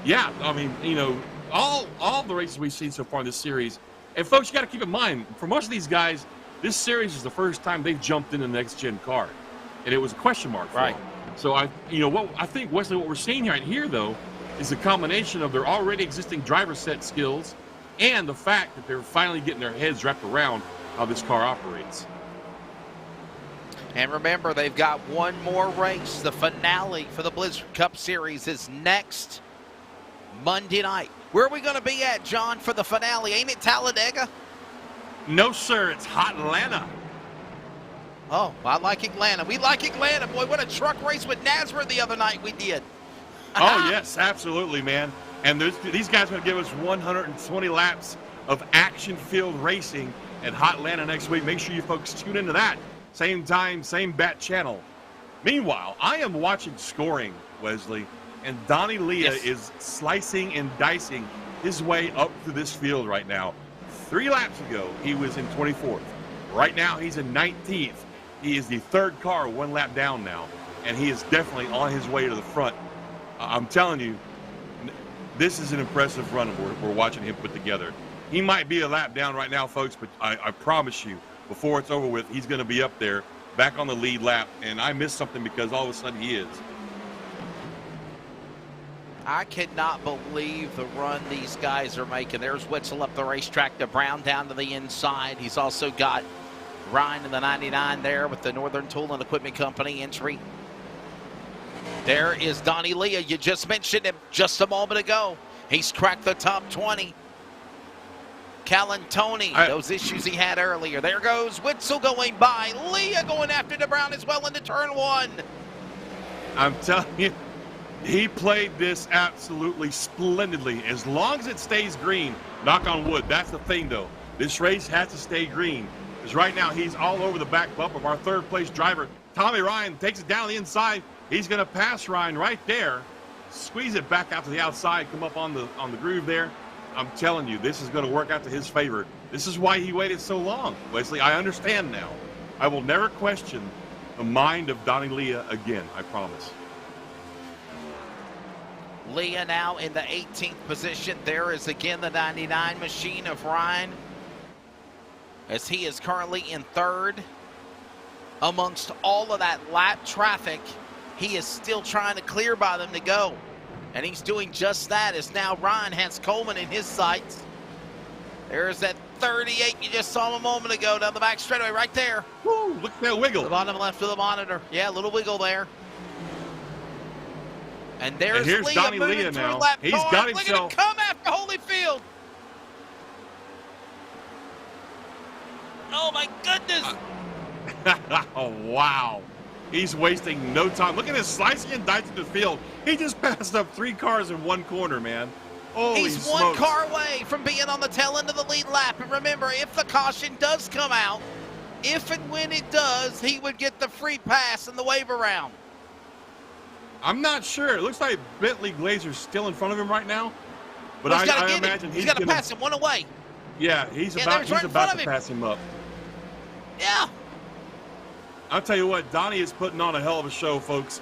[SPEAKER 3] Yeah, I mean, you know, all the races we've seen so far in this series. And folks, you got to keep in mind, for most of these guys, this series is the first time they've jumped in the next gen car, and it was a question mark for them. So I think Wesley, what we're seeing right here though, is a combination of their already existing driver set skills and the fact that they're finally getting their heads wrapped around how this car operates.
[SPEAKER 2] And remember, they've got one more race. The finale for the Blizzard Cup Series is next Monday night. Where are we going to be at, John, for the finale? Ain't it Talladega?
[SPEAKER 3] No, sir. It's Hot Atlanta.
[SPEAKER 2] Oh, I like Atlanta. We like Atlanta. Boy, what a truck race with Nazareth the other night we did.
[SPEAKER 3] Oh, yes, absolutely, man. And these guys are going to give us 120 laps of action-filled racing at Hot Atlanta next week. Make sure you folks tune into that. Same time, same bat channel. Meanwhile, I am watching scoring, Wesley, and Donnie Leah is slicing and dicing his way up through this field right now. 3 laps ago, he was in 24th. Right now, he's in 19th. He is the 3rd car 1 lap down now, and he is definitely on his way to the front. I'm telling you, this is an impressive run we're watching him put together. He might be a lap down right now, folks, but I promise you, before it's over with, he's going to be up there, back on the lead lap, and I missed something because all of a sudden he is.
[SPEAKER 2] I cannot believe the run these guys are making. There's Witzel up the racetrack to Brown down to the inside. He's also got Ryan in the 99 there with the Northern Tool and Equipment Company entry. There is Donnie Leah. You just mentioned him just a moment ago. He's cracked the top 20. Calantoni, those issues he had earlier. There goes Witzel going by. Leah going after the Brown as well into turn 1.
[SPEAKER 3] I'm telling you, he played this absolutely splendidly. As long as it stays green, knock on wood. That's the thing, though. This race has to stay green. Because right now, he's all over the back bump of our 3rd place driver. Tommy Ryan takes it down the inside. He's going to pass Ryan right there. Squeeze it back out to the outside. Come up on the groove there. I'm telling you, this is going to work out to his favor. This is why he waited so long, Wesley. I understand now. I will never question the mind of Donnie Leah again, I promise.
[SPEAKER 2] Leah now in the 18th position. There is again the 99 machine of Ryan, as he is currently in 3rd. Amongst all of that lap traffic, he is still trying to clear by them to go. And he's doing just that as now Ryan has Coleman in his sights. There's that 38 you just saw him a moment ago down the back straightaway right there.
[SPEAKER 3] Woo, look at that wiggle.
[SPEAKER 2] The bottom left of the monitor. Yeah, a little wiggle there. And there's Leah
[SPEAKER 3] Donnie
[SPEAKER 2] moving
[SPEAKER 3] Leah
[SPEAKER 2] through
[SPEAKER 3] now.
[SPEAKER 2] lap
[SPEAKER 3] He's
[SPEAKER 2] car.
[SPEAKER 3] got
[SPEAKER 2] Look at
[SPEAKER 3] himself.
[SPEAKER 2] him come after Holyfield. Oh, my goodness.
[SPEAKER 3] Oh, wow. He's wasting no time. Look at his slicing and dicing the field. He just passed up 3 cars in one corner, man. Holy
[SPEAKER 2] He's
[SPEAKER 3] smokes.
[SPEAKER 2] 1 car away from being on the tail end of the lead lap. And remember, if the caution does come out, if and when it does, he would get the free pass in the wave around.
[SPEAKER 3] I'm not sure. It looks like Bentley Glazer's still in front of him right now. But
[SPEAKER 2] Well,
[SPEAKER 3] I imagine
[SPEAKER 2] he's got to pass him 1 away.
[SPEAKER 3] Yeah, he's
[SPEAKER 2] Yeah,
[SPEAKER 3] about
[SPEAKER 2] right in front of
[SPEAKER 3] to
[SPEAKER 2] him.
[SPEAKER 3] pass him up.
[SPEAKER 2] Yeah.
[SPEAKER 3] I'll tell you what, Donnie is putting on a hell of a show, folks.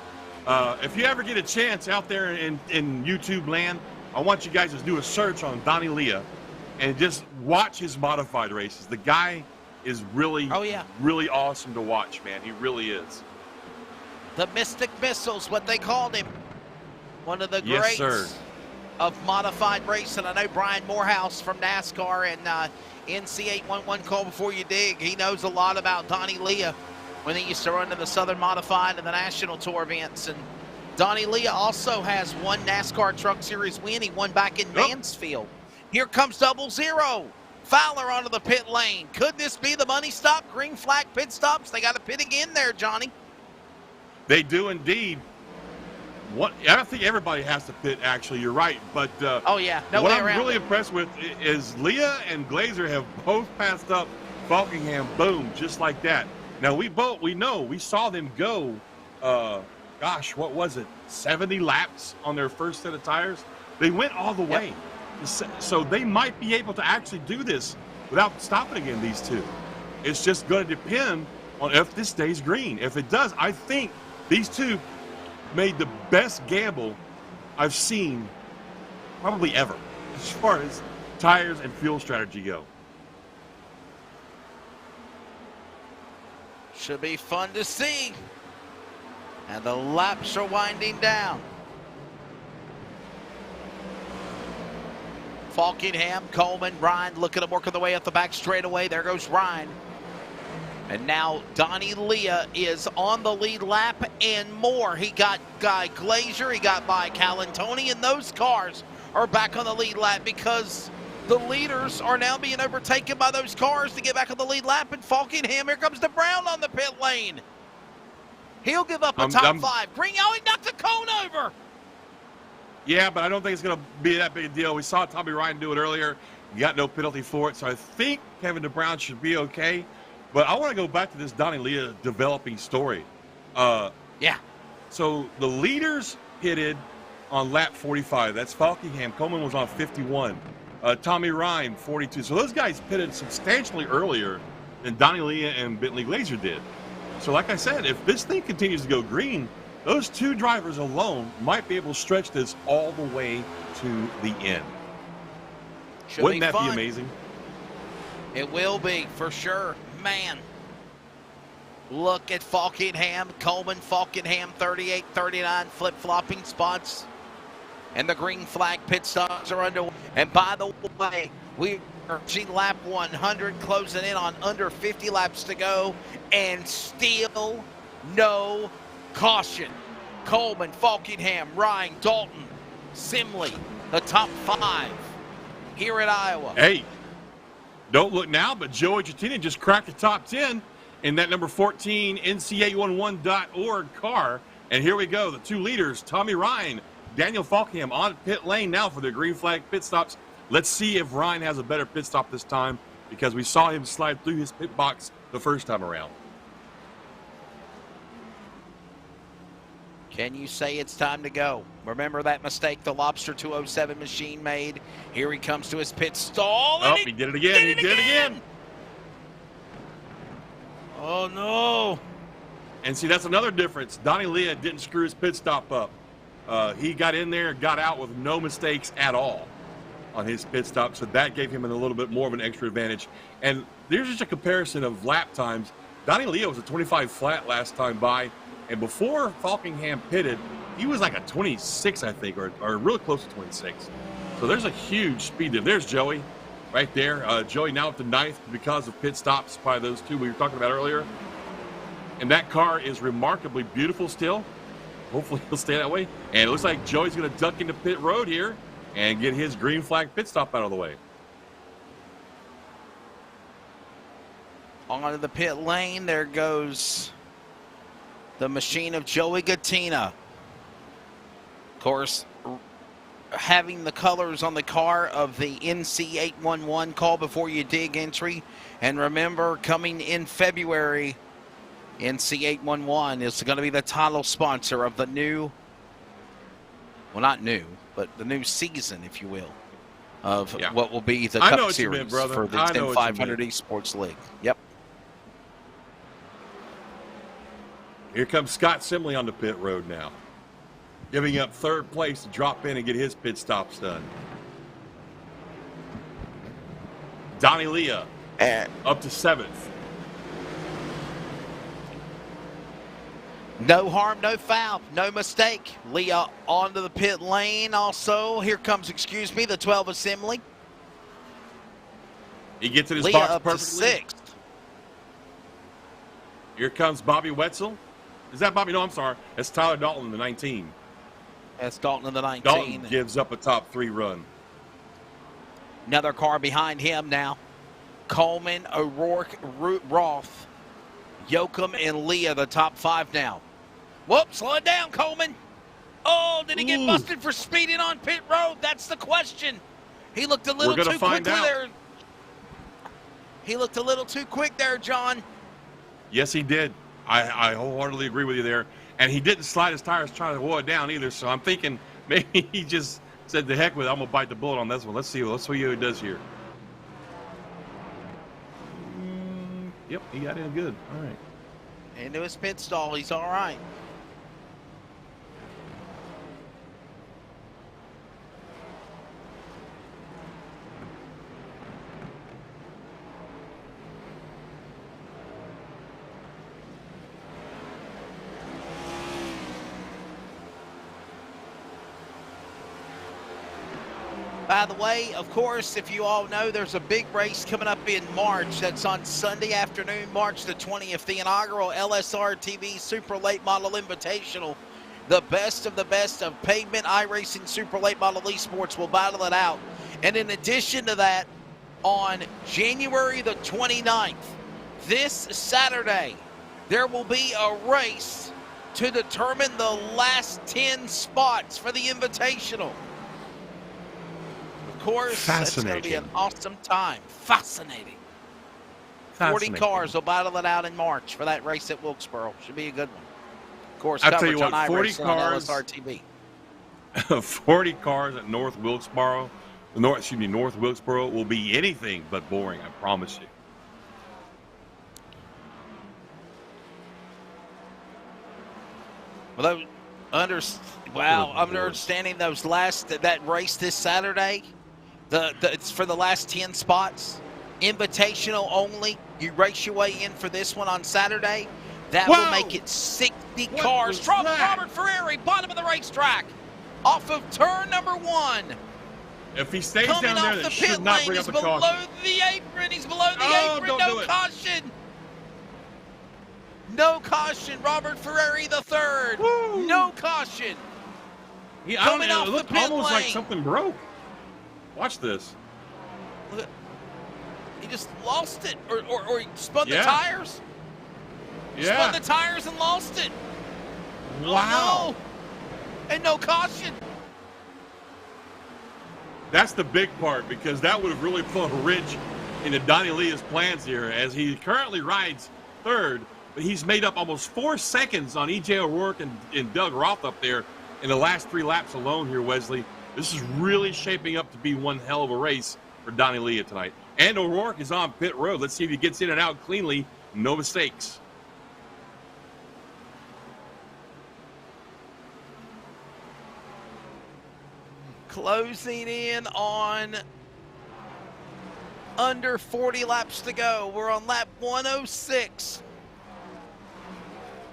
[SPEAKER 3] If you ever get a chance out there in YouTube land, I want you guys to do a search on Donnie Leah and just watch his modified races. The guy is really, really awesome to watch, man. He really is.
[SPEAKER 2] The Mystic Missile's what they called him. One of the
[SPEAKER 3] Yes, sir.
[SPEAKER 2] greats of modified racing. I know Brian Morehouse from NASCAR and NC811 Call Before You Dig. He knows a lot about Donnie Leah when he used to run in the Southern Modified and the National Tour events. And Donnie Leah also has 1 NASCAR Truck Series win. He won back in Mansfield. Here comes 00. Fowler onto the pit lane. Could this be the money stop? Green flag pit stops. They got to pit again there, Johnny.
[SPEAKER 3] They do indeed. I don't think everybody has to pit, actually. You're right. But
[SPEAKER 2] oh, yeah. No
[SPEAKER 3] what
[SPEAKER 2] way
[SPEAKER 3] I'm
[SPEAKER 2] around
[SPEAKER 3] really
[SPEAKER 2] it.
[SPEAKER 3] impressed with is Leah and Glazer have both passed up Falkingham, boom, just like that. Now, we saw them go, gosh, what was it, 70 laps on their first set of tires? They went all the way. So they might be able to actually do this without stopping again, these two. It's just going to depend on if this stays green. If it does, I think these two made the best gamble I've seen probably ever as far as tires and fuel strategy go.
[SPEAKER 2] Should be fun to see. And the laps are winding down. Falkingham, Coleman, Ryan, look at him working the way up the back straightaway. There goes Ryan. And now Donnie Leah is on the lead lap and more. He got Guy Glazer, he got by Calantoni, and those cars are back on the lead lap because the leaders are now being overtaken by those cars to get back on the lead lap. And Falkingham, here comes the Brown on the pit lane. He'll give up a top 5. Green, oh, he knocked the cone over.
[SPEAKER 3] Yeah, but I don't think it's going to be that big a deal. We saw Tommy Ryan do it earlier. He got no penalty for it, so I think Kevin DeBrown should be okay. But I want to go back to this Donnie Leah developing story.
[SPEAKER 2] Yeah.
[SPEAKER 3] So the leaders pitted on lap 45. That's Falkingham. Coleman was on 51. Tommy Ryan, 42. So those guys pitted substantially earlier than Donnie Leah and Bentley Glazer did. So like I said, if this thing continues to go green, those 2 drivers alone might be able to stretch this all the way to the end. Wouldn't that be amazing?
[SPEAKER 2] It will be, for sure. Man, look at Falkingham, Coleman, Falkingham, 38, 39, flip-flopping spots. And the green flag pit stops are underway. And by the way, we are reaching lap 100, closing in on under 50 laps to go, and still no caution. Coleman, Falkingham, Ryan, Dalton, Simley, the top 5 here at Iowa.
[SPEAKER 3] Hey, don't look now, but Joe Argentina just cracked the top 10 in that number 14 NC811.org car. And here we go, the 2 leaders, Tommy Ryan, Daniel Falkingham on pit lane now for the green flag pit stops. Let's see if Ryan has a better pit stop this time because we saw him slide through his pit box the first time around.
[SPEAKER 2] Can you say it's time to go? Remember that mistake the Lobster 207 machine made? Here he comes to his pit stall.
[SPEAKER 3] Oh, he did it again. He did it again.
[SPEAKER 2] Oh, no.
[SPEAKER 3] And see, that's another difference. Donnie Leah didn't screw his pit stop up. He got in there, got out with no mistakes at all on his pit stop, so that gave him a little bit more of an extra advantage. And there's just a comparison of lap times. Donnie Leah was a 25 flat last time by. And before Falkingham pitted, he was like a 26, I think, or really close to 26. So there's a huge speed there. There's Joey right there. Joey now up to 9th because of pit stops by those two we were talking about earlier. And that car is remarkably beautiful still. Hopefully he'll stay that way. And it looks like Joey's going to duck into pit road here and get his green flag pit stop out of the way.
[SPEAKER 2] Onto the pit lane, there goes the machine of Joey Gattina. Of course, having the colors on the car of the NC811 call before you dig entry. And remember, coming in February, NC811 is going to be the title sponsor of the new, well, not new, but the new season, if you will, of what will be the Cup Series for the SIM500 Esports League. Yep.
[SPEAKER 3] Here comes Scott Simley on the pit road now, giving up 3rd place to drop in and get his pit stops done. Donnie Leah up to 7th.
[SPEAKER 2] No harm, no foul, no mistake. Leah onto the pit lane also. Here comes, the 12 Assembly.
[SPEAKER 3] He gets in his
[SPEAKER 2] Leah
[SPEAKER 3] box
[SPEAKER 2] up
[SPEAKER 3] perfectly.
[SPEAKER 2] To 6th.
[SPEAKER 3] Here comes Bobby Wetzel. Is that Bobby? No, I'm sorry. That's Tyler Dalton in the 19.
[SPEAKER 2] That's Dalton in the 19.
[SPEAKER 3] Dalton gives up a top 3 run.
[SPEAKER 2] Another car behind him now. Coleman, O'Rourke, Roth, Yoakum, and Leah, the top 5 now. Whoop, slow it down, Coleman. Oh, did he get busted for speeding on pit road? That's the question. He looked a little too quickly there. He looked a little too quick there, John.
[SPEAKER 3] Yes, he did. I wholeheartedly agree with you there. And he didn't slide his tires trying to roll it down either. So I'm thinking maybe he just said, "The heck with it, I'm gonna bite the bullet on this one." Let's see how he does here. Yep, he got in good. All right.
[SPEAKER 2] Into his pit stall. He's all right. By the way, of course, if you all know, there's a big race coming up in March. That's on Sunday afternoon, March the 20th, the inaugural LSRTV Super Late Model Invitational. The best of pavement iRacing Super Late Model Esports will battle it out. And in addition to that, on January the 29th, this Saturday, there will be a race to determine the last 10 spots for the Invitational. Of course, it's going to be an awesome time. Fascinating. 40 cars will battle it out in March for that race at Wilkesboro. Should be a good one. Of course, coverage on iRacing on LSRTV.
[SPEAKER 3] 40 cars at North Wilkesboro will be anything but boring, I promise you.
[SPEAKER 2] Well, understanding that race this Saturday, it's for the last 10 spots, invitational only. You race your way in for this one on Saturday. That will make it 60 cars. Robert Ferrari, bottom of the racetrack, off of turn number 1.
[SPEAKER 3] If he stays down there, that should not bring up a caution.
[SPEAKER 2] Below the apron. He's below the apron. No caution. No caution. Robert Ferrari the third. Woo. No caution.
[SPEAKER 3] It looked almost like something broke. Watch this.
[SPEAKER 2] Look, he just lost it, or he spun the tires. Spun the tires and lost it.
[SPEAKER 3] Wow.
[SPEAKER 2] Oh, no. And no caution.
[SPEAKER 3] That's the big part, because that would have really put a wrench into Donnie Leah's plans here, as he currently rides 3rd, but he's made up almost 4 seconds on E.J. O'Rourke and Doug Roth up there in the last 3 laps alone here, Wesley. This is really shaping up to be one hell of a race for Donnie Leah tonight. And O'Rourke is on pit road. Let's see if he gets in and out cleanly. No mistakes.
[SPEAKER 2] Closing in on under 40 laps to go. We're on lap 106.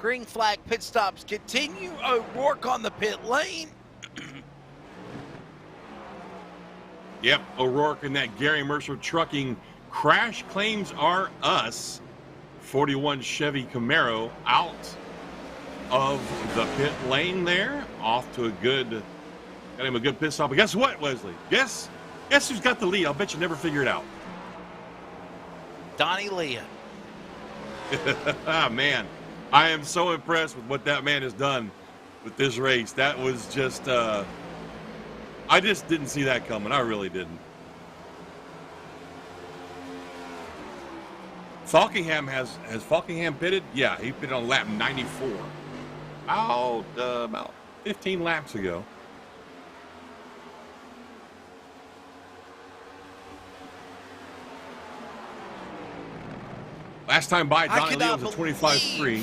[SPEAKER 2] green flag pit stops continue. O'Rourke on the pit lane.
[SPEAKER 3] Yep, O'Rourke and that Gary Mercer Trucking crash claims are us. 41 Chevy Camaro out of the pit lane there, off to got him a good pit stop. But guess what, Wesley? Guess who's got the lead? I'll bet you never figure it out.
[SPEAKER 2] Donnie Leah.
[SPEAKER 3] Man, I am so impressed with what that man has done with this race. That was just, I just didn't see that coming. I really didn't. Falkingham has Falkingham pitted? Yeah, he pitted on lap 94. About 15 laps ago. Last time by, Donnie Lee was a 25-3.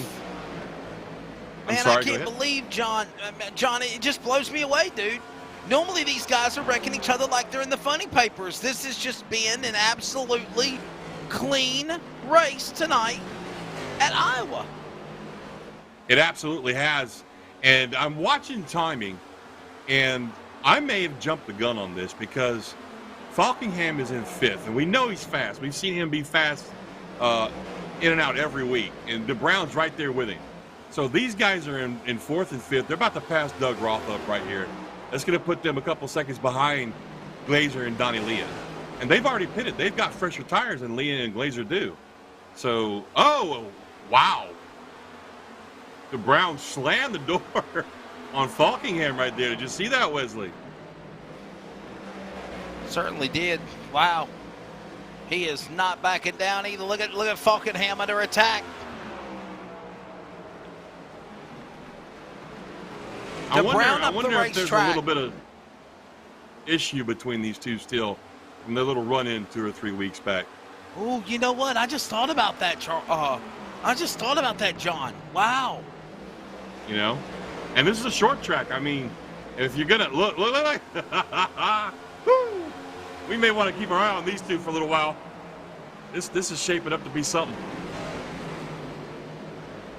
[SPEAKER 2] Man,
[SPEAKER 3] sorry,
[SPEAKER 2] I can't believe, John, it just blows me away, dude. Normally these guys are wrecking each other like they're in the funny papers. This has just been an absolutely clean race tonight at Iowa.
[SPEAKER 3] It absolutely has. And I'm watching timing, and I may have jumped the gun on this because Falkingham is in 5th, and we know he's fast. We've seen him be fast in and out every week, and DeBrown's right there with him. So these guys are in 4th and 5th. They're about to pass Doug Roth up right here. That's going to put them a couple seconds behind Glazer and Donnie Leah. And they've already pitted. They've got fresher tires than Leah and Glazer do. So, oh, wow. DeBrown slammed the door on Falkingham right there. Did you see that, Wesley?
[SPEAKER 2] Certainly did. Wow. He is not backing down either. Look at Falkingham under attack.
[SPEAKER 3] I wonder if there's a little bit of issue between these two still from their little run-in 2 or 3 weeks back.
[SPEAKER 2] Oh, you know what? I just thought about that, John. Wow.
[SPEAKER 3] You know, and this is a short track. I mean, if you're gonna look, we may want to keep our eye on these two for a little while. This is shaping up to be something.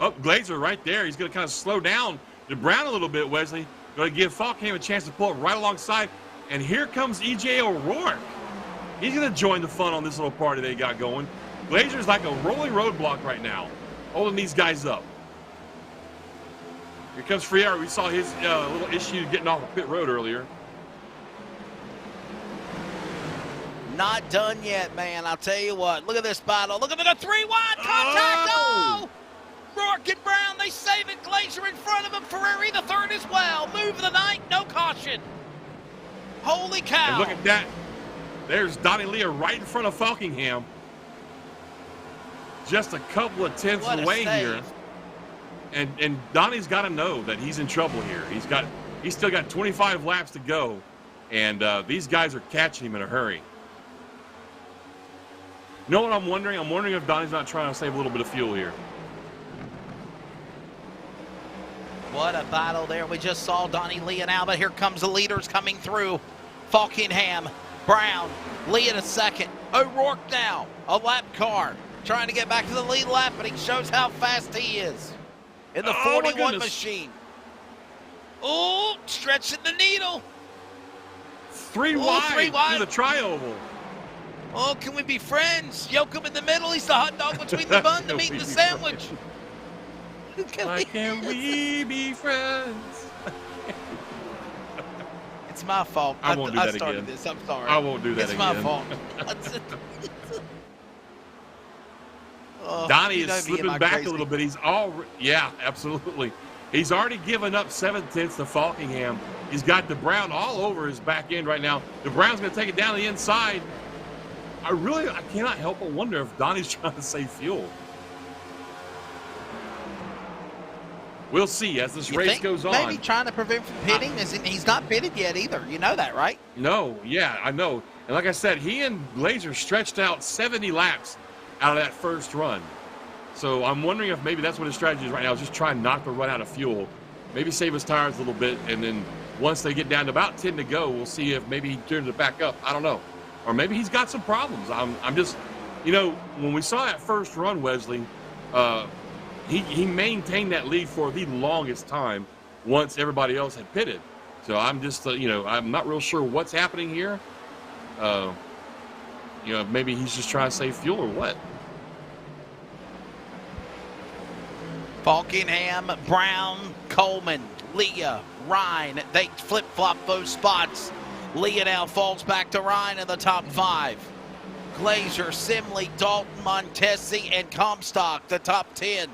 [SPEAKER 3] Oh, Glazer right there. He's gonna kind of slow down DeBrown a little bit, Wesley. Going to give Falkingham a chance to pull up right alongside. And here comes E.J. O'Rourke. He's going to join the fun on this little party they got going. Glazer's like a rolling roadblock right now, holding these guys up. Here comes Friere. We saw his little issue getting off of pit road earlier.
[SPEAKER 2] Not done yet, man. I'll tell you what. Look at this battle. Look at the 3-wide contact. Oh! Rourke and Brown, they save it. Glazer in front of him. Ferrari the third as well. Move of the night, no caution. Holy cow.
[SPEAKER 3] And look at that. There's Donnie Leah right in front of Falkingham. Just a couple of tenths away here. And Donnie's got to know that he's in trouble here. He's still got 25 laps to go. And these guys are catching him in a hurry. You know what I'm wondering? I'm wondering if Donnie's not trying to save a little bit of fuel here.
[SPEAKER 2] What a battle there. We just saw Donnie Leah now, but here comes the leaders coming through. Falkingham, Brown, Leah in second. O'Rourke now, a lap car, trying to get back to the lead lap, but he shows how fast he is in the 41 machine. Oh, stretching the needle.
[SPEAKER 3] Three wide to the tri-oval.
[SPEAKER 2] Oh, can we be friends? Yoakum in the middle. He's the hot dog between the bun, the meat and the sandwich.
[SPEAKER 3] Why can't we be friends?
[SPEAKER 2] It's my fault.
[SPEAKER 3] I won't do that
[SPEAKER 2] started
[SPEAKER 3] again.
[SPEAKER 2] this. I'm sorry.
[SPEAKER 3] I won't do that again.
[SPEAKER 2] It's my fault.
[SPEAKER 3] Donnie is slipping back a little bit. Yeah, absolutely. He's already given up 7 tenths to Falkingham. He's got DeBrown all over his back end right now. DeBrown's going to take it down the inside. I cannot help but wonder if Donnie's trying to save fuel. We'll see as this race goes on.
[SPEAKER 2] Maybe trying to prevent from pitting. He's not pitted yet either. You know that, right?
[SPEAKER 3] No, yeah, I know. And like I said, he and Glazer stretched out 70 laps out of that first run. So I'm wondering if maybe that's what his strategy is right now, is just trying not to run out of fuel. Maybe save his tires a little bit, and then once they get down to about 10 to go, we'll see if maybe he turns it back up. I don't know. Or maybe he's got some problems. I'm just, when we saw that first run, Wesley, he maintained that lead for the longest time once everybody else had pitted. So I'm just, I'm not real sure what's happening here. Maybe he's just trying to save fuel or what.
[SPEAKER 2] Falkingham, Brown, Coleman, Leah, Ryan. They flip-flop those spots. Leah now falls back to Ryan in the top 5. Glazer, Simley, Dalton, Montesi, and Comstock, the top 10.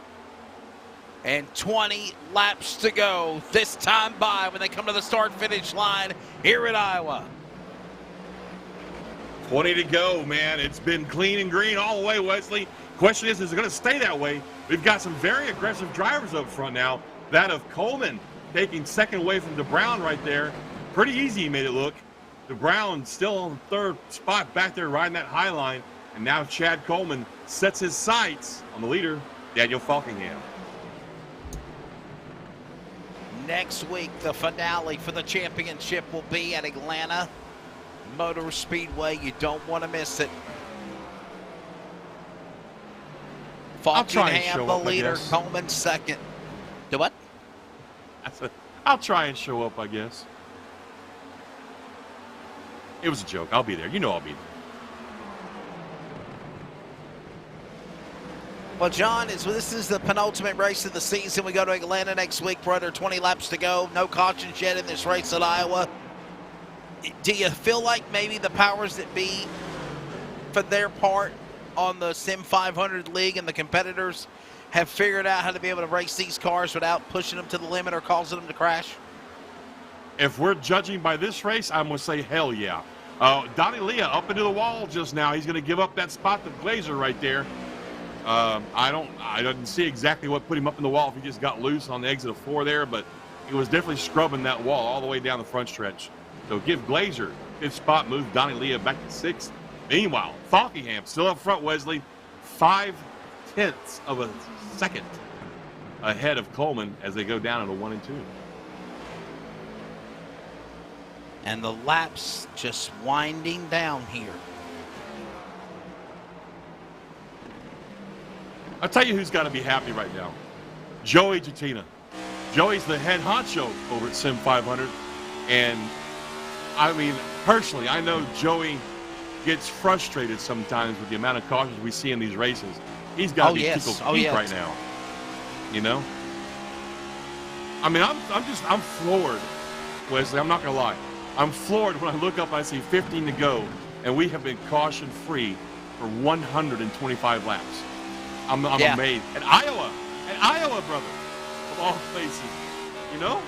[SPEAKER 2] And 20 laps to go. This time by when they come to the start-finish line here at Iowa.
[SPEAKER 3] 20 to go, man. It's been clean and green all the way, Wesley. Question is it going to stay that way? We've got some very aggressive drivers up front now. That of Coleman taking second away from DeBrown right there. Pretty easy, he made it look. DeBrown still on the 3rd spot back there riding that high line. And now Chad Coleman sets his sights on the leader, Daniel Falkingham.
[SPEAKER 2] Next week, the finale for the championship will be at Atlanta Motor Speedway. You don't want to miss it. Falkingham, the leader. Coleman, second. Do what?
[SPEAKER 3] I'll try and show up, I guess. It was a joke. I'll be there. You know I'll be there.
[SPEAKER 2] Well, John, this is the penultimate race of the season. We go to Atlanta next week. We're under 20 laps to go. No cautions yet in this race at Iowa. Do you feel like maybe the powers that be, for their part on the SIM500 league and the competitors, have figured out how to be able to race these cars without pushing them to the limit or causing them to crash?
[SPEAKER 3] If we're judging by this race, I'm going to say hell yeah. Donnie Leah up into the wall just now. He's going to give up that spot to Glazer right there. I didn't see exactly what put him up in the wall if he just got loose on the exit of 4 there, but he was definitely scrubbing that wall all the way down the front stretch. So give Glazer 5th spot, move Donnie Leah back to 6th. Meanwhile, Falkingham still up front, Wesley, 0.5 of a second ahead of Coleman as they go down into 1 and 2.
[SPEAKER 2] And the laps just winding down here.
[SPEAKER 3] I'll tell you who's got to be happy right now. Joey Jatina. Joey's the head honcho over at SIM500. And, I mean, personally, I know Joey gets frustrated sometimes with the amount of cautions we see in these races. He's got to be tickled pink right now. You know? I mean, I'm floored, Wesley. I'm not going to lie. I'm floored when I look up and I see 15 to go, and we have been caution-free for 125 laps. I'm amazed. At Iowa, brother, of all places, you know?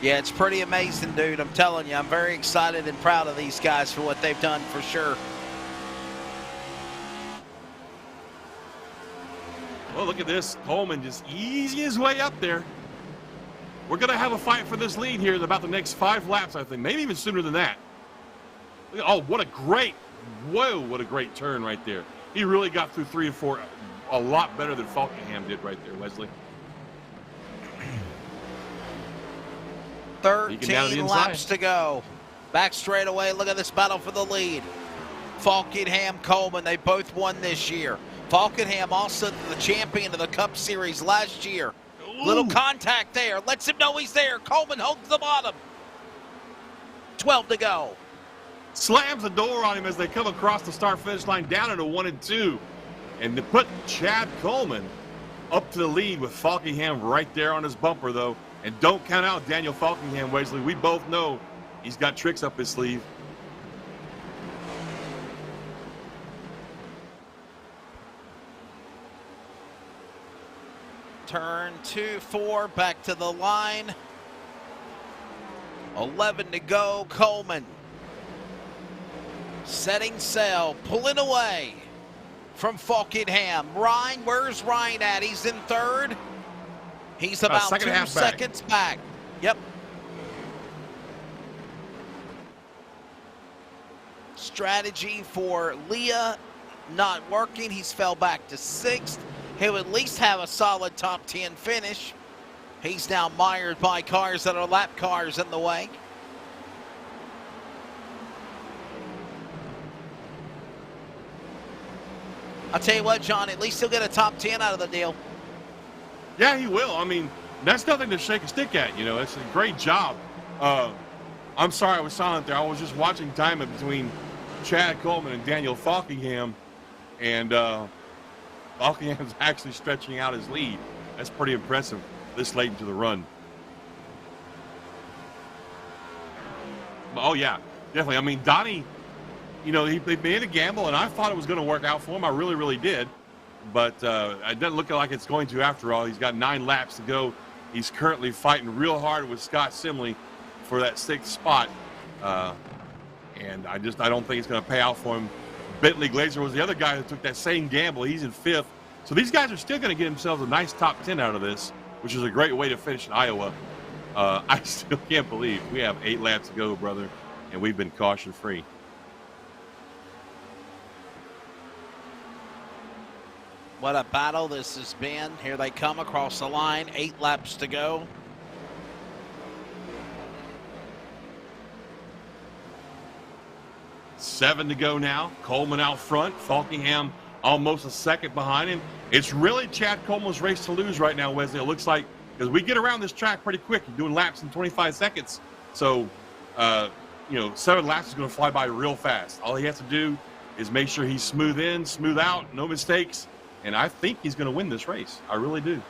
[SPEAKER 2] Yeah, it's pretty amazing, dude. I'm telling you, I'm very excited and proud of these guys for what they've done for sure.
[SPEAKER 3] Well, look at this. Coleman just easing his way up there. We're going to have a fight for this lead here in about the next 5 laps, I think. Maybe even sooner than that. Oh, what a great turn right there. He really got through 3 and 4 a lot better than Falkingham did right there, Wesley.
[SPEAKER 2] 13 laps to go. Back straight away. Look at this battle for the lead. Falkingham, Coleman, they both won this year. Falkingham also the champion of the Cup Series last year. Ooh. Little contact there. Lets him know he's there. Coleman holds the bottom. 12 to go.
[SPEAKER 3] Slams the door on him as they come across the start-finish line down into 1 and 2. And to put Chad Coleman up to the lead with Falkingham right there on his bumper, though. And don't count out Daniel Falkingham, Wesley. We both know he's got tricks up his sleeve.
[SPEAKER 2] Turn 2-4, back to the line. 11 to go, Coleman. Setting sail, pulling away from Falkingham. Ryan, where's Ryan at? He's in 3rd. He's about 2 seconds back. Yep. Strategy for Leah not working. He's fell back to 6th. He'll at least have a solid top 10 finish. He's now mired by cars that are lap cars in the way. I'll tell you what, John, at least he'll get a top 10 out of the deal.
[SPEAKER 3] Yeah, he will. I mean, that's nothing to shake a stick at. It's a great job. I'm sorry I was silent there. I was just watching time between Chad Coleman and Daniel Falkingham, and Falkingham's actually stretching out his lead. That's pretty impressive this late into the run. Oh, yeah, definitely. I mean, Donnie, he made a gamble, and I thought it was going to work out for him. I really, really did. But it doesn't look like it's going to after all. He's got 9 laps to go. He's currently fighting real hard with Scott Simley for that 6th spot. And I don't think it's going to pay out for him. Bentley Glazer was the other guy who took that same gamble. He's in 5th. So these guys are still going to get themselves a nice top 10 out of this, which is a great way to finish in Iowa. I still can't believe we have 8 laps to go, brother, and we've been caution-free.
[SPEAKER 2] What a battle this has been. Here they come across the line. 8 laps to go.
[SPEAKER 3] Seven to go now. Coleman out front. Falkingham almost a second behind him. It's really Chad Coleman's race to lose right now, Wesley. It looks like, because we get around this track pretty quick. You're doing laps in 25 seconds. So, 7 laps is going to fly by real fast. All he has to do is make sure he's smooth in, smooth out, no mistakes. And I think he's going to win this race. I really do.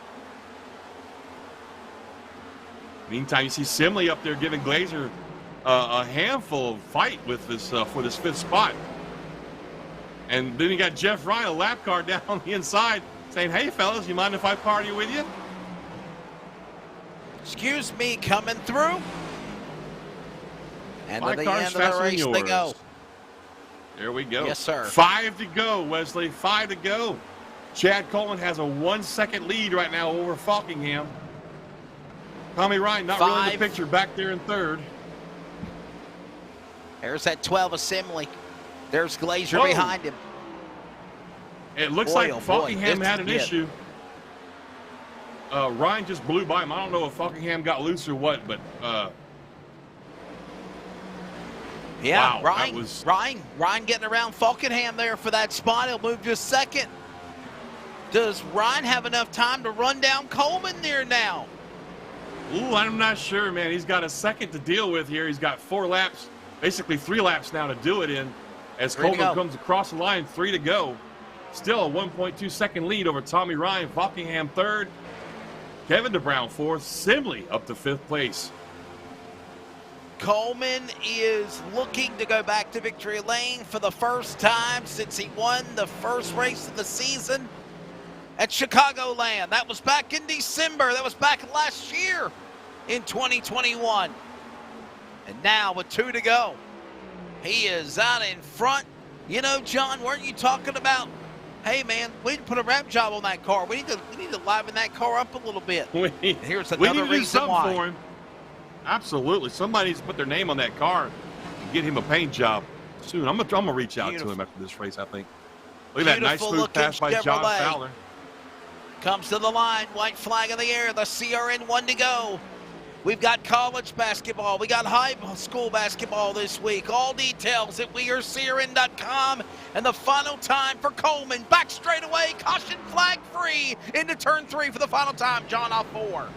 [SPEAKER 3] Meantime, you see Simley up there giving Glazer a handful of fight with this for this 5th spot. And then you got Jeff Ryan, a lap car down on the inside, saying, "Hey, fellas, you mind if I party with you?"
[SPEAKER 2] Excuse me, coming through. And
[SPEAKER 3] My
[SPEAKER 2] to the
[SPEAKER 3] car's
[SPEAKER 2] end of the
[SPEAKER 3] faster than
[SPEAKER 2] race they
[SPEAKER 3] yours.
[SPEAKER 2] go.
[SPEAKER 3] There we go.
[SPEAKER 2] Yes, sir.
[SPEAKER 3] 5 to go, Wesley. 5 to go. Chad Coleman has a 1-second lead right now over Falkingham. Tommy Ryan not really in the picture back there in 3rd.
[SPEAKER 2] There's that 12 assembly. There's Glazer behind him.
[SPEAKER 3] It looks like Falkingham had an issue. Ryan just blew by him. I don't know if Falkingham got loose or what, but
[SPEAKER 2] yeah,
[SPEAKER 3] wow,
[SPEAKER 2] Ryan getting around Falkingham there for that spot. He'll move to 2nd. Does Ryan have enough time to run down Coleman there now?
[SPEAKER 3] Ooh, I'm not sure, man. He's got a 2nd to deal with here. He's got 4 laps, basically 3 laps now to do it in. As Coleman comes across the line, 3 to go. Still a 1.2-second lead over Tommy Ryan. Falkingham 3rd. Kevin DeBrown 4th. Simley up to 5th place.
[SPEAKER 2] Coleman is looking to go back to victory lane for the first time since he won the first race of the season at Chicagoland. That was back in December. That was back last year in 2021. And now with 2 to go, he is out in front. John, weren't you talking about, hey man, we need to put a wrap job on that car. We need to liven that car up a little bit. Here's another reason why.
[SPEAKER 3] For him. Absolutely. Somebody needs to put their name on that car and get him a paint job soon. I'm gonna reach out to him after this race, I think. Look at that nice smooth pass by John Fowler.
[SPEAKER 2] Comes to the line, white flag in the air, the CRN 1 to go. We've got college basketball. We got high school basketball this week. All details at wearecrn.com. And the final time for Coleman. Back straight away, caution flag free into turn 3 for the final time. John off 4.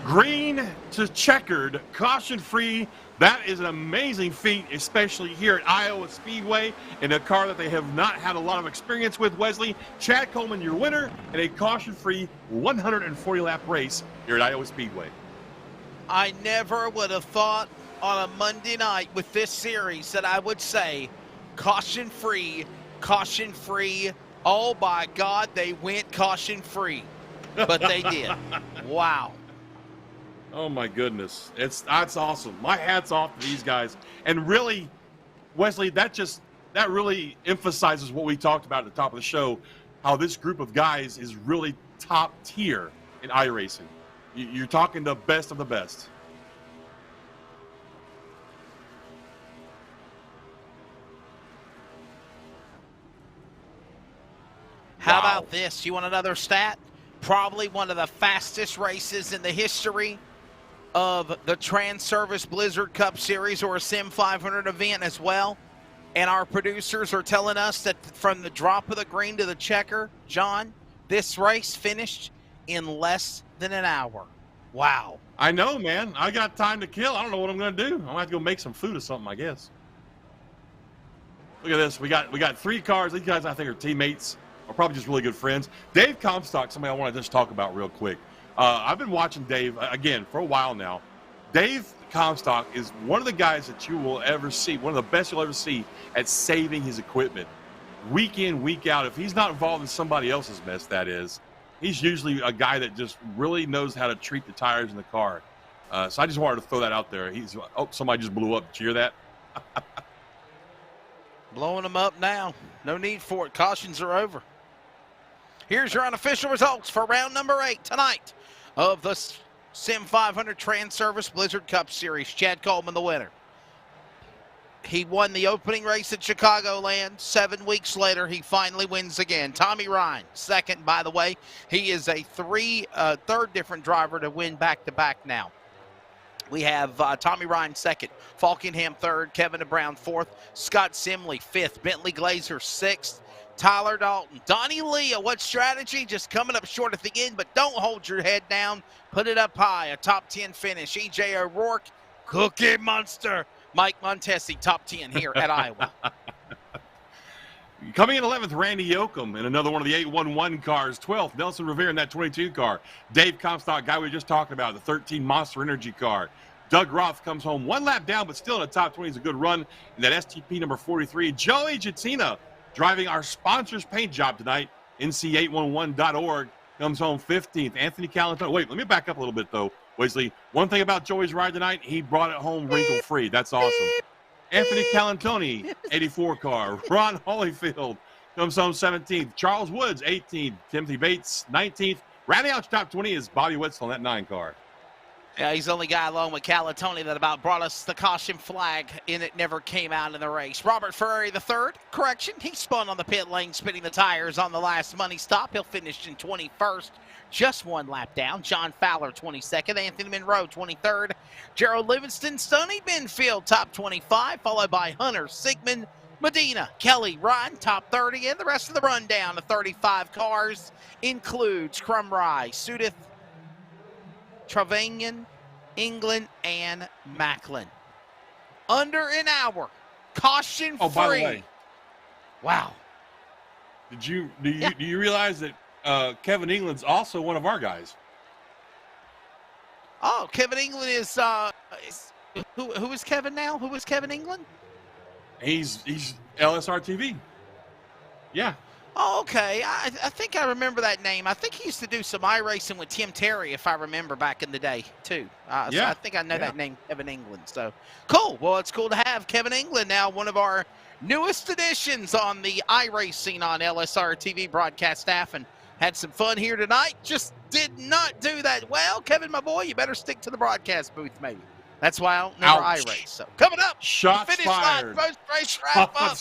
[SPEAKER 3] Green to checkered, caution free. That is an amazing feat, especially here at Iowa Speedway in a car that they have not had a lot of experience with, Wesley. Chad Coleman, your winner in a caution-free 140-lap race here at Iowa Speedway.
[SPEAKER 2] I never would have thought on a Monday night with this series that I would say caution-free, caution-free. Oh, by God, they went caution-free. But they did. Wow.
[SPEAKER 3] Oh my goodness, that's awesome. My hat's off to these guys. And really, Wesley, that really emphasizes what we talked about at the top of the show, how this group of guys is really top tier in iRacing. You're talking the best of the best.
[SPEAKER 2] How about this? You want another stat? Probably one of the fastest races in the history of the Trans Service Blizzard Cup Series, or a SIM500 event as well. And our producers are telling us that from the drop of the green to the checker, John, this race finished in less than an hour. Wow.
[SPEAKER 3] I know, man. I got time to kill. I don't know what I'm going to do. I'm going to have to go make some food or something, I guess. Look at this. We got 3 cars. These guys, I think, are teammates or probably just really good friends. Dave Comstock, somebody I want to just talk about real quick. I've been watching Dave, again, for a while now. Dave Comstock is one of the guys that you will ever see, one of the best you'll ever see at saving his equipment. Week in, week out. If he's not involved in somebody else's mess, that is, he's usually a guy that just really knows how to treat the tires in the car. So I just wanted to throw that out there. Somebody just blew up. Did you hear that?
[SPEAKER 2] Blowing them up now. No need for it. Cautions are over. Here's your unofficial results for round number 8 tonight of the SIM500 Trans-Service Blizzard Cup Series. Chad Coleman, the winner. He won the opening race at Chicagoland. 7 weeks later, he finally wins again. Tommy Ryan, second, by the way. He is a third different driver to win back-to-back now. We have Tommy Ryan second, Falkingham third, Kevin Brown fourth, Scott Simley fifth, Bentley Glazer sixth, Tyler Dalton, Donnie Leah. What strategy? Just coming up short at the end, but don't hold your head down. Put it up high. A top 10 finish. E.J. O'Rourke, Cookie Monster. Mike Montesi, top 10 here at Iowa.
[SPEAKER 3] Coming in 11th, Randy Yoakum in another one of the 811 cars. 12th, Nelson Revere in that 22 car. Dave Comstock, guy we were just talking about, the 13 Monster Energy car. Doug Roth comes home 1 lap down, but still in the top 20 is a good run. In that STP number 43, Joey Jatina driving our sponsor's paint job tonight. NC811.org comes home 15th. Anthony Calantone. Wait, let me back up a little bit, though, Wesley. One thing about Joey's ride tonight, he brought it home wrinkle-free. That's awesome. Anthony Calantone, 84 car. Ron Holyfield comes home 17th. Charles Woods, 18th. Timothy Bates, 19th. Rounding out top 20 is Bobby Wetzel in that 9 car.
[SPEAKER 2] Yeah, he's the only guy along with Calatoni that about brought us the caution flag, and it never came out in the race. Robert Ferrari the third, correction, he spun on the pit lane, spinning the tires on the last money stop. He'll finish in 21st, just 1 lap down. John Fowler, 22nd. Anthony Monroe, 23rd. Gerald Livingston, Stoney Benfield, top 25, followed by Hunter Sigmund, Medina, Kelly, Ryan, top 30, and the rest of the rundown of 35 cars includes Crumry, Sudith, Travanian, England, and Macklin. Under an hour, caution free.
[SPEAKER 3] Oh, by the way.
[SPEAKER 2] Wow.
[SPEAKER 3] Do you realize that Kevin England's also one of our guys?
[SPEAKER 2] Oh, Kevin England is who is Kevin now? Who is Kevin England?
[SPEAKER 3] He's LSRTV. Yeah.
[SPEAKER 2] Oh, okay. I think I remember that name. I think he used to do some iRacing with Tim Terry, if I remember back in the day, too.
[SPEAKER 3] Yeah.
[SPEAKER 2] So I think I know that name, Kevin England. So, cool. Well, it's cool to have Kevin England now, one of our newest additions on the iRacing on LSRTV broadcast staff, and had some fun here tonight. Just did not do that well. Kevin, my boy, you better stick to the broadcast booth, maybe. That's why I don't never iRace. So coming up,
[SPEAKER 3] shots
[SPEAKER 2] finish
[SPEAKER 3] fired.
[SPEAKER 2] line, post-race wrap up.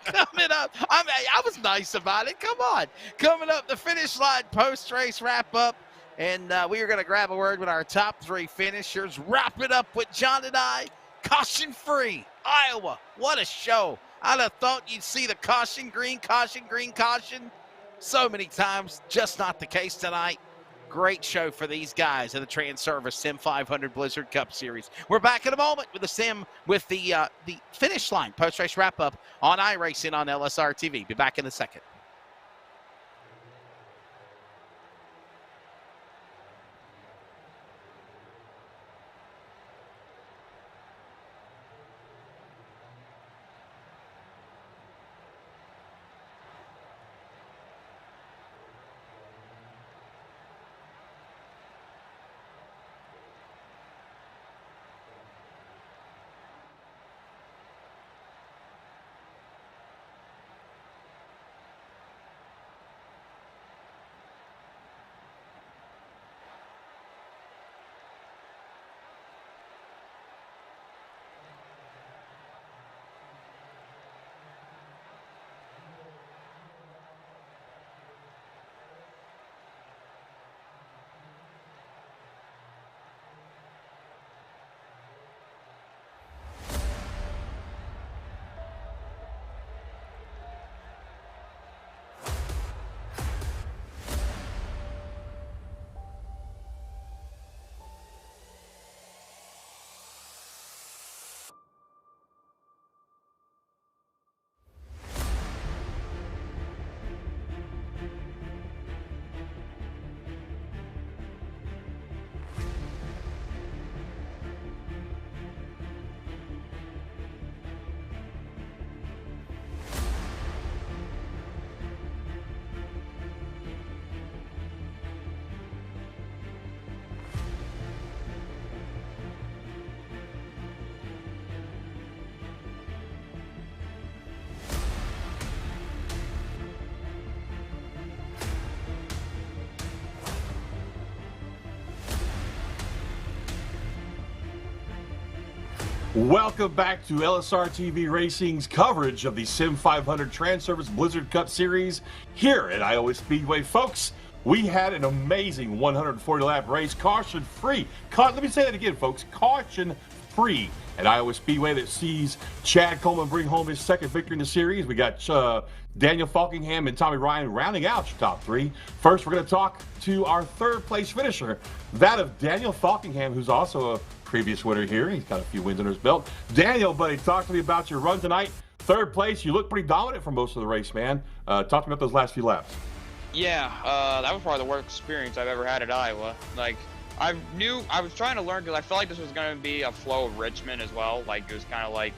[SPEAKER 2] Coming up, I was nice about it. Come on, coming up, the finish line, post-race wrap up, and we are going to grab a word with our top 3 finishers. Wrap it up with John and I. Caution free, Iowa. What a show! I'd have thought you'd see the caution green, caution so many times. Just not the case tonight. Great show for these guys in the Trans-Service SIM500 Blizzard Cup Series. We're back in a moment with the finish line post-race wrap-up on iRacing on LSRTV. Be back in a second.
[SPEAKER 3] Welcome back to LSRTV Racing's coverage of the SIM500 Trans-Service Blizzard Cup Series here at Iowa Speedway. Folks, we had an amazing 140-lap race, caution-free. Let me say that again, folks, caution-free at Iowa Speedway that sees Chad Coleman bring home his second victory in the series. We got Daniel Falkingham and Tommy Ryan rounding out your top three. First, we're going to talk to our third-place finisher, that of Daniel Falkingham, who's also a previous winner here. He's got a few wins under his belt. Daniel, buddy, talk to me about your run tonight. Third place, you look pretty dominant for most of the race, man. Talk to me about those last few laps.
[SPEAKER 8] Yeah, that was probably the worst experience I've ever had at Iowa. Like, I was trying to learn because I felt like this was going to be a flow of Richmond as well. Like, it was kind of like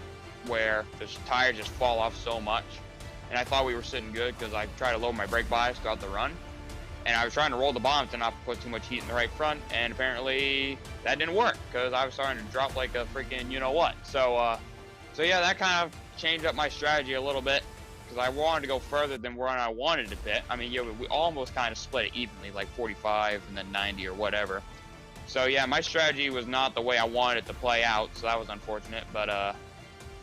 [SPEAKER 8] where the tires just fall off so much. And I thought we were sitting good because I tried to lower my brake bias throughout the run. And I was trying to roll the bombs to not put too much heat in the right front, and apparently that didn't work because I was starting to drop like a freaking you-know-what. So yeah, that kind of changed up my strategy a little bit because I wanted to go further than where I wanted to pit. I mean, yeah, we almost kind of split it evenly, like 45 and then 90 or whatever. So yeah, my strategy was not the way I wanted it to play out, so that was unfortunate. But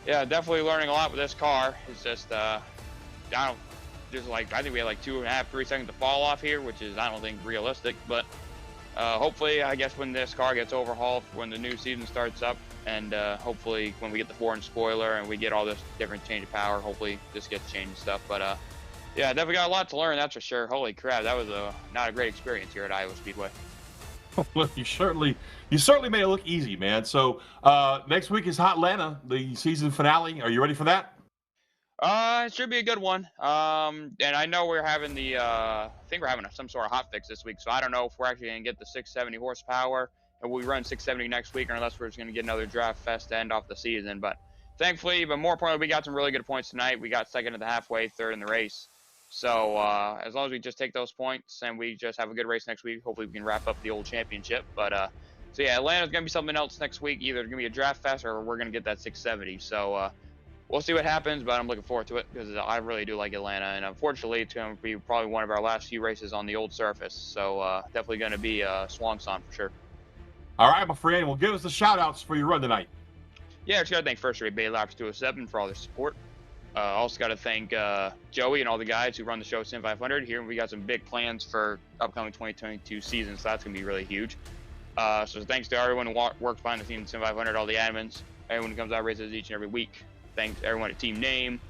[SPEAKER 8] yeah, definitely learning a lot with this car. It's just I think we had like 2.5, 3 seconds to fall off here, which is, I don't think, realistic. But hopefully, I guess when this car gets overhauled, when the new season starts up, and hopefully when we get the 4-inch spoiler and we get all this different change of power, hopefully this gets changed and stuff. But yeah, definitely got a lot to learn, that's for sure. Holy crap, that was not a great experience here at Iowa Speedway.
[SPEAKER 3] Well, you certainly made it look easy, man. So next week is Hot Atlanta, the season finale. Are you ready for that?
[SPEAKER 8] It should be a good one. And I know we're having I think we're having some sort of hot fix this week, so I don't know if we're actually going to get the 670 horsepower, and we run 670 next week, or unless we're just going to get another draft fest to end off the season. But thankfully, but more importantly, we got some really good points tonight. We got second at the halfway, third in the race. So as long as we just take those points and we just have a good race next week, hopefully we can wrap up the old championship. But so yeah, Atlanta's going to be something else next week. Either it's going to be a draft fest or we're going to get that 670. So we'll see what happens, but I'm looking forward to it because I really do like Atlanta. And unfortunately, it's going to be probably one of our last few races on the old surface. So definitely going to be a swan song for sure.
[SPEAKER 3] All right, my friend. Well, give us the shout-outs for your run tonight.
[SPEAKER 8] Yeah, just got to thank First Rate Bay Laps 207 for all their support. Also got to thank Joey and all the guys who run the show SIM500. Here we got some big plans for upcoming 2022 season, so that's going to be really huge. So thanks to everyone who works behind the scenes SIM500, all the admins, everyone who comes out races each and every week. Thanks to everyone at Team Name,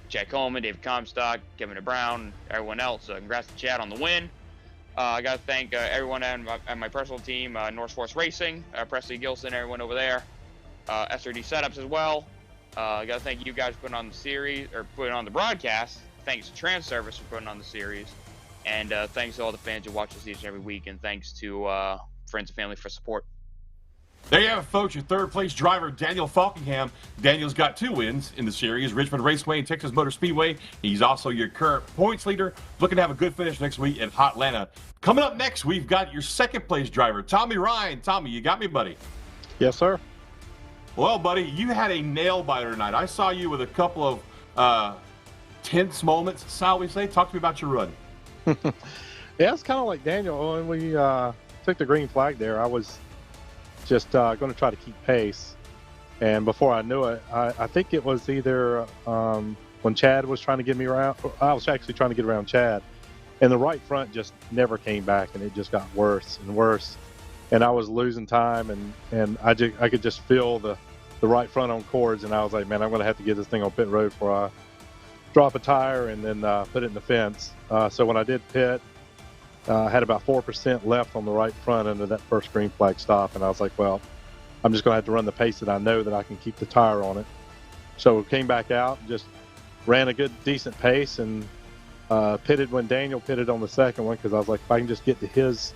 [SPEAKER 8] Chad Coleman, David Comstock, Kevin Brown, everyone else. Congrats to Chad on the win. I got to thank everyone at my personal team, North Force Racing, Presley Gilson, everyone over there, SRD Setups as well. I got to thank you guys for putting on the series, or putting on the broadcast. Thanks to Trans-Service for putting on the series. And thanks to all the fans who watch us each and every week. And thanks to friends and family for support.
[SPEAKER 3] There you have it, folks. Your third-place driver, Daniel Falkingham. Daniel's got 2 wins in the series, Richmond Raceway and Texas Motor Speedway. He's also your current points leader. Looking to have a good finish next week at Hot Atlanta. Coming up next, we've got your second-place driver, Tommy Ryan. Tommy, you got me, buddy?
[SPEAKER 9] Yes, sir.
[SPEAKER 3] Well, buddy, you had a nail-biter tonight. I saw you with a couple of tense moments, shall we say. Talk to me about your run.
[SPEAKER 9] Yeah, it's kind of like Daniel. When we took the green flag there, I was just going to try to keep pace. And before I knew it, I think it was either when Chad was trying to get me around, I was actually trying to get around Chad, and the right front just never came back, and it just got worse and worse. And I was losing time, and I could just feel the right front on cords, and I was like, man, I'm going to have to get this thing on pit road before I drop a tire and then put it in the fence. So when I did pit, I had about 4% left on the right front under that first green flag stop, and I was like, well, I'm just going to have to run the pace that I know that I can keep the tire on it. So came back out, just ran a good, decent pace, and pitted when Daniel pitted on the second one, because I was like, if I can just get to his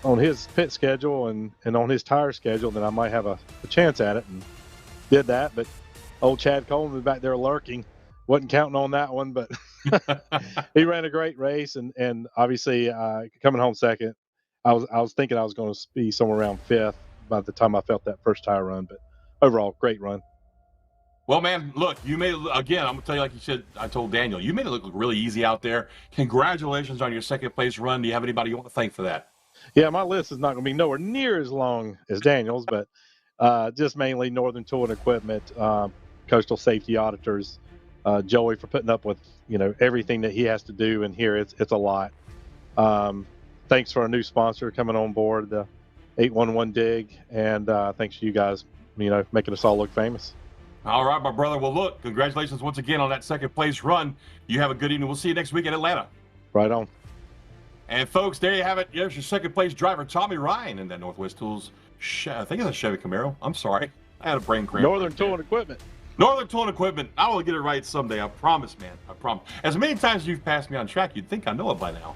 [SPEAKER 9] on his pit schedule and on his tire schedule, then I might have a chance at it, and did that. But old Chad Coleman was back there lurking. Wasn't counting on that one, but he ran a great race, and obviously coming home second, I was thinking I was going to be somewhere around 5th by the time I felt that first tire run. But overall, great run.
[SPEAKER 3] Well, man, look, you made it, again, I'm going to tell you like you said, I told Daniel, you made it look really easy out there. Congratulations on your second place run. Do you have anybody you want to thank for that?
[SPEAKER 9] Yeah, my list is not going to be nowhere near as long as Daniel's, but just mainly Northern Tool and Equipment, Coastal Safety Auditors, Joey for putting up with everything that he has to do, and here it's a lot. Thanks for our new sponsor coming on board, the 811 Dig, and thanks to you guys, making us all look famous.
[SPEAKER 3] All right, my brother. Well, look, congratulations once again on that second place run. You have a good evening. We'll see you next week in Atlanta.
[SPEAKER 9] Right on.
[SPEAKER 3] And folks, there you have it. There's your second place driver, Tommy Ryan, in that Northwest Tools. I think it's a Chevy Camaro. I'm sorry. I had a brain cramp.
[SPEAKER 9] Northern Tool and Equipment.
[SPEAKER 3] Northern Tool and Equipment. I will get it right someday. I promise, man. I promise. As many times as you've passed me on track, you'd think I know it by now.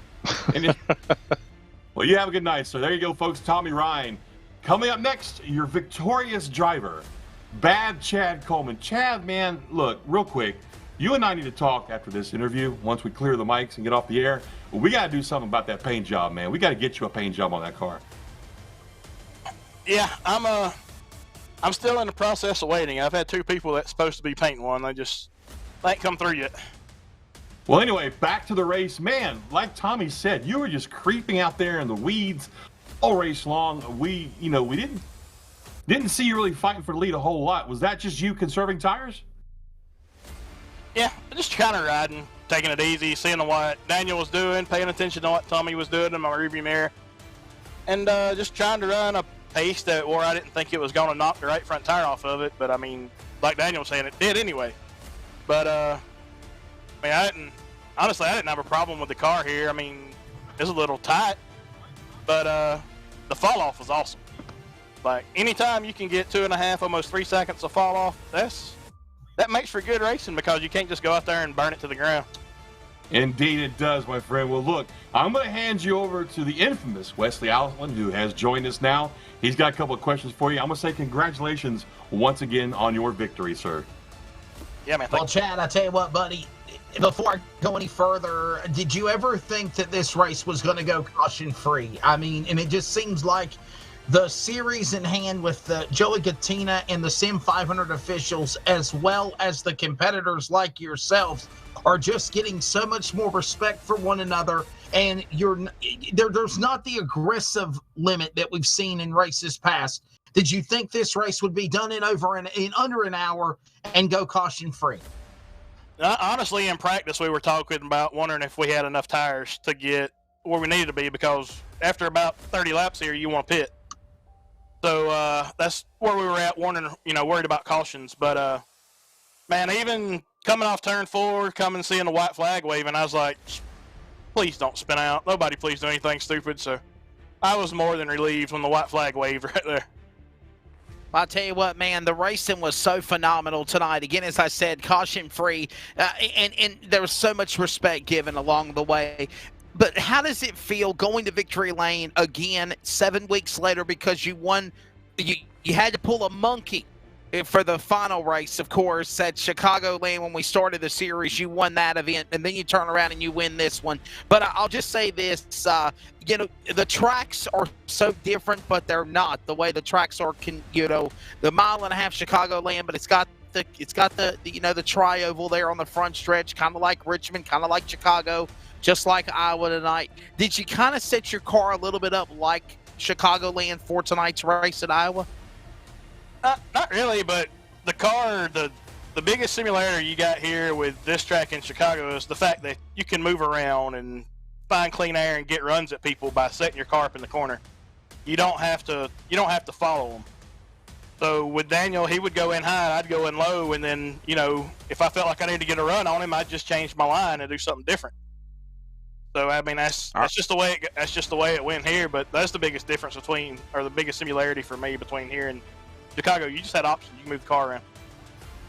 [SPEAKER 3] Well, you have a good night, sir. There you go, folks. Tommy Ryan. Coming up next, your victorious driver, Bad Chad Coleman. Chad, man, look, real quick. You and I need to talk after this interview once we clear the mics and get off the air. Well, we got to do something about that paint job, man. We got to get you a paint job on that car.
[SPEAKER 10] Yeah, I'm still in the process of waiting. I've had 2 people that's supposed to be painting one. They ain't come through yet.
[SPEAKER 3] Well, anyway, back to the race. Man, like Tommy said, you were just creeping out there in the weeds all race long. We didn't see you really fighting for the lead a whole lot. Was that just you conserving tires?
[SPEAKER 10] Yeah, just kind of riding, taking it easy, seeing what Daniel was doing, paying attention to what Tommy was doing in my rearview mirror, and just trying to run a pace that where I didn't think it was going to knock the right front tire off of it. But I mean, like Daniel was saying, it did anyway. But I didn't have a problem with the car here. I mean, it's a little tight, but the fall off was awesome. Like, anytime you can get 2.5, almost 3 seconds of fall off, that makes for good racing, because you can't just go out there and burn it to the ground.
[SPEAKER 3] Indeed it does, my friend. Well, look, I'm going to hand you over to the infamous Wesley Allen, who has joined us now. He's got a couple of questions for you. I'm going to say congratulations once again on your victory, sir.
[SPEAKER 10] Yeah, man.
[SPEAKER 2] Well, Chad, I tell you what, buddy, before I go any further, did you ever think that this race was going to go caution-free? I mean, and it just seems like the series in hand with Joey Gattina and the SIM500 officials, as well as the competitors like yourselves, are just getting so much more respect for one another, and there's not the aggressive limit that we've seen in races past. Did you think this race would be done in under an hour and go caution-free?
[SPEAKER 10] Honestly, in practice, we were talking about wondering if we had enough tires to get where we needed to be, because after about 30 laps here, you want to pit. So that's where we were at, worried about cautions. But, man, even coming off turn 4, seeing the white flag waving, I was like, please don't spin out. Nobody please do anything stupid. So I was more than relieved when the white flag waved right there.
[SPEAKER 2] I'll tell you what, man, the racing was so phenomenal tonight. Again, as I said, caution-free, and there was so much respect given along the way. But how does it feel going to victory lane again 7 weeks later, because you won? You had to pull a monkey for the final race, of course, at Chicagoland when we started the series. You won that event, and then you turn around and you win this one. But I'll just say this, the tracks are so different, but they're not. The way the tracks are, the 1.5 mile Chicagoland, but it's got the tri-oval there on the front stretch, kind of like Richmond, kind of like Chicago, just like Iowa tonight. Did you kind of set your car a little bit up like Chicagoland for tonight's race at Iowa?
[SPEAKER 10] Not really, but the car, the biggest similarity you got here with this track in Chicago is the fact that you can move around and find clean air and get runs at people by setting your car up in the corner. You don't have to follow them. So with Daniel, he would go in high, I'd go in low, and then, if I felt like I needed to get a run on him, I'd just change my line and do something different. So I mean, that's just the way it went here. But that's the biggest difference the biggest similarity for me between here and Chicago. You just had options. You can move the car around.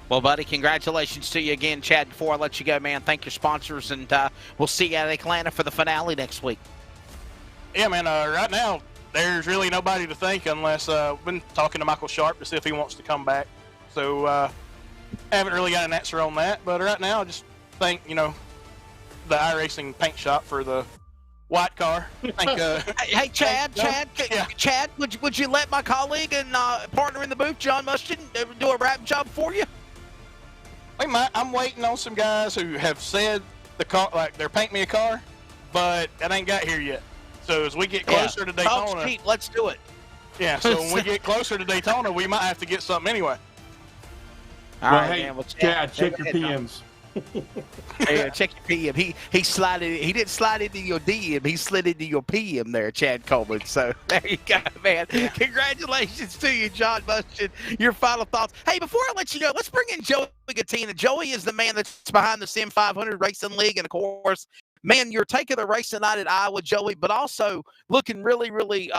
[SPEAKER 2] Well, buddy, congratulations to you again, Chad. Before I let you go, man, thank your sponsors, and we'll see you at Atlanta for the finale next week.
[SPEAKER 10] Yeah, man, right now, there's really nobody to thank unless I've been talking to Michael Sharp to see if he wants to come back. So haven't really got an answer on that. But right now, I just thank, the iRacing paint shop for the white car.
[SPEAKER 2] Hey, Chad,
[SPEAKER 10] yeah.
[SPEAKER 2] Chad, would you let my colleague and partner in the booth, John Mushton, do a wrap job for you?
[SPEAKER 10] I'm waiting on some guys who have said the car, like they're painting me a car, but it ain't got here yet. So as we get closer to Daytona,
[SPEAKER 2] Pete, let's do it.
[SPEAKER 10] Yeah, so when we get closer to Daytona, we might have to get something anyway.
[SPEAKER 2] All
[SPEAKER 3] well,
[SPEAKER 2] right,
[SPEAKER 3] hey,
[SPEAKER 2] man. Well,
[SPEAKER 3] Chad, check your PMs.
[SPEAKER 2] Yeah, check your PM. He slided. He didn't slide into your DM. He slid into your PM there, Chad Coleman. So there you go, man. Congratulations to you, John Buston. Your final thoughts. Hey, before I let you go, let's bring in Joey Gattina. Joey is the man that's behind the SIM500 Racing League, and of course, man, you're taking the race tonight at Iowa, Joey, but also looking really, really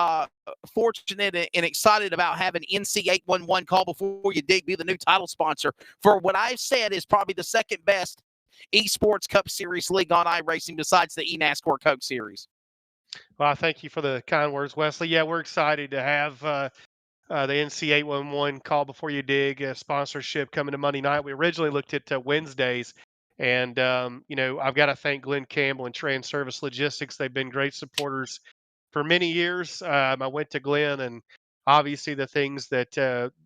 [SPEAKER 2] fortunate and excited about having NC811 Call Before You Dig be the new title sponsor for what I've said is probably the second best esports Cup Series league on iRacing besides the eNASCAR Coke Series.
[SPEAKER 11] Well, I thank you for the kind words, Wesley. Yeah, we're excited to have the NC811 Call Before You Dig sponsorship coming to Monday night. We originally looked at Wednesdays, and I've got to thank Glenn Campbell and Trans Service Logistics. They've been great supporters for many years. I went to Glenn, and obviously the things that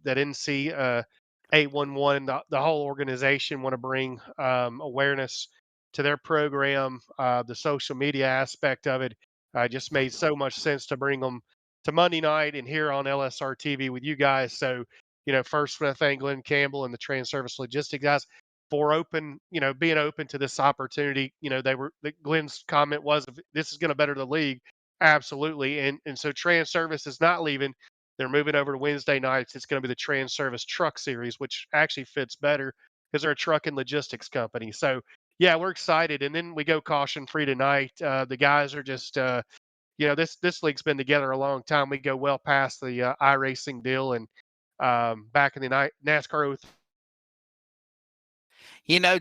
[SPEAKER 11] NC 811, the whole organization want to bring awareness to their program, the social media aspect of it. Just made so much sense to bring them to Monday night and here on LSRTV with you guys. So, first, I thank Glenn Campbell and the Trans Service Logistics guys for being open to this opportunity. Glenn's comment was, if this is going to better the league, absolutely. And so Trans Service is not leaving. They're moving over to Wednesday nights. It's going to be the Trans Service Truck Series, which actually fits better because they're a truck and logistics company. So, yeah, we're excited. And then we go caution free tonight. The guys are just, this league's been together a long time. We go well past the iRacing deal and back in the NASCAR.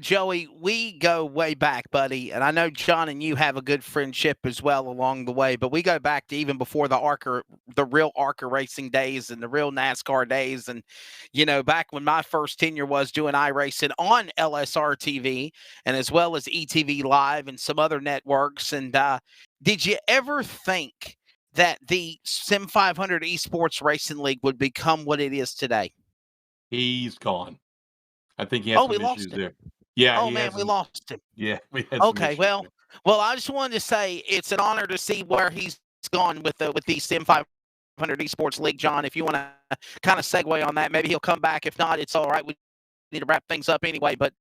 [SPEAKER 2] Joey, we go way back, buddy, and I know John and you have a good friendship as well along the way, but we go back to even before the real ARCA racing days and the real NASCAR days. And, back when my first tenure was doing iRacing on LSRTV and as well as ETV Live and some other networks. And did you ever think that the SIM500 Esports Racing League would become what it is today?
[SPEAKER 3] He's gone. I think he has some issues there. Yeah.
[SPEAKER 2] Oh, man, we lost him.
[SPEAKER 3] Yeah, we had
[SPEAKER 2] Okay, well, I just wanted to say it's an honor to see where he's gone with the SIM500 Esports League, John. If you want to kind of segue on that, maybe he'll come back. If not, it's all right. We need to wrap things up anyway, but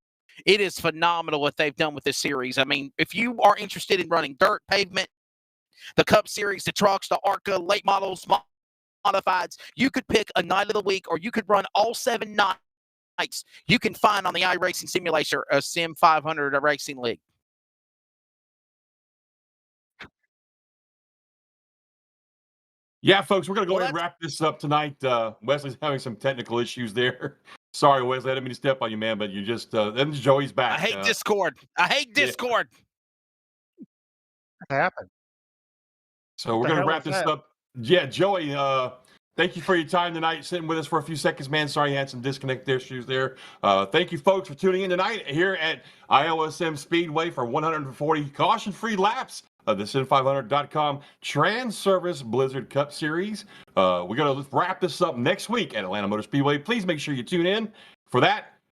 [SPEAKER 2] it is phenomenal what they've done with this series. I mean, if you are interested in running dirt, pavement, the Cup Series, the trucks, the ARCA, late models, modifieds, you could pick a night of the week or you could run all 7 nights. You can find on the iRacing Simulator a SIM500 Racing League.
[SPEAKER 3] Yeah, folks, we're going to go ahead and wrap this up tonight. Wesley's having some technical issues there. Sorry, Wesley, I didn't mean to step on you, man, but you just, then Joey's back.
[SPEAKER 2] I hate Discord. I hate Discord.
[SPEAKER 11] What happened?
[SPEAKER 3] So we're going to wrap this up. Yeah, Joey, thank you for your time tonight, sitting with us for a few seconds, man. Sorry you had some disconnect issues there. Thank you, folks, for tuning in tonight here at IOSM Speedway for 140 caution-free laps of the SIM500.com Trans Service Blizzard Cup Series. We're going to wrap this up next week at Atlanta Motor Speedway. Please make sure you tune in for that.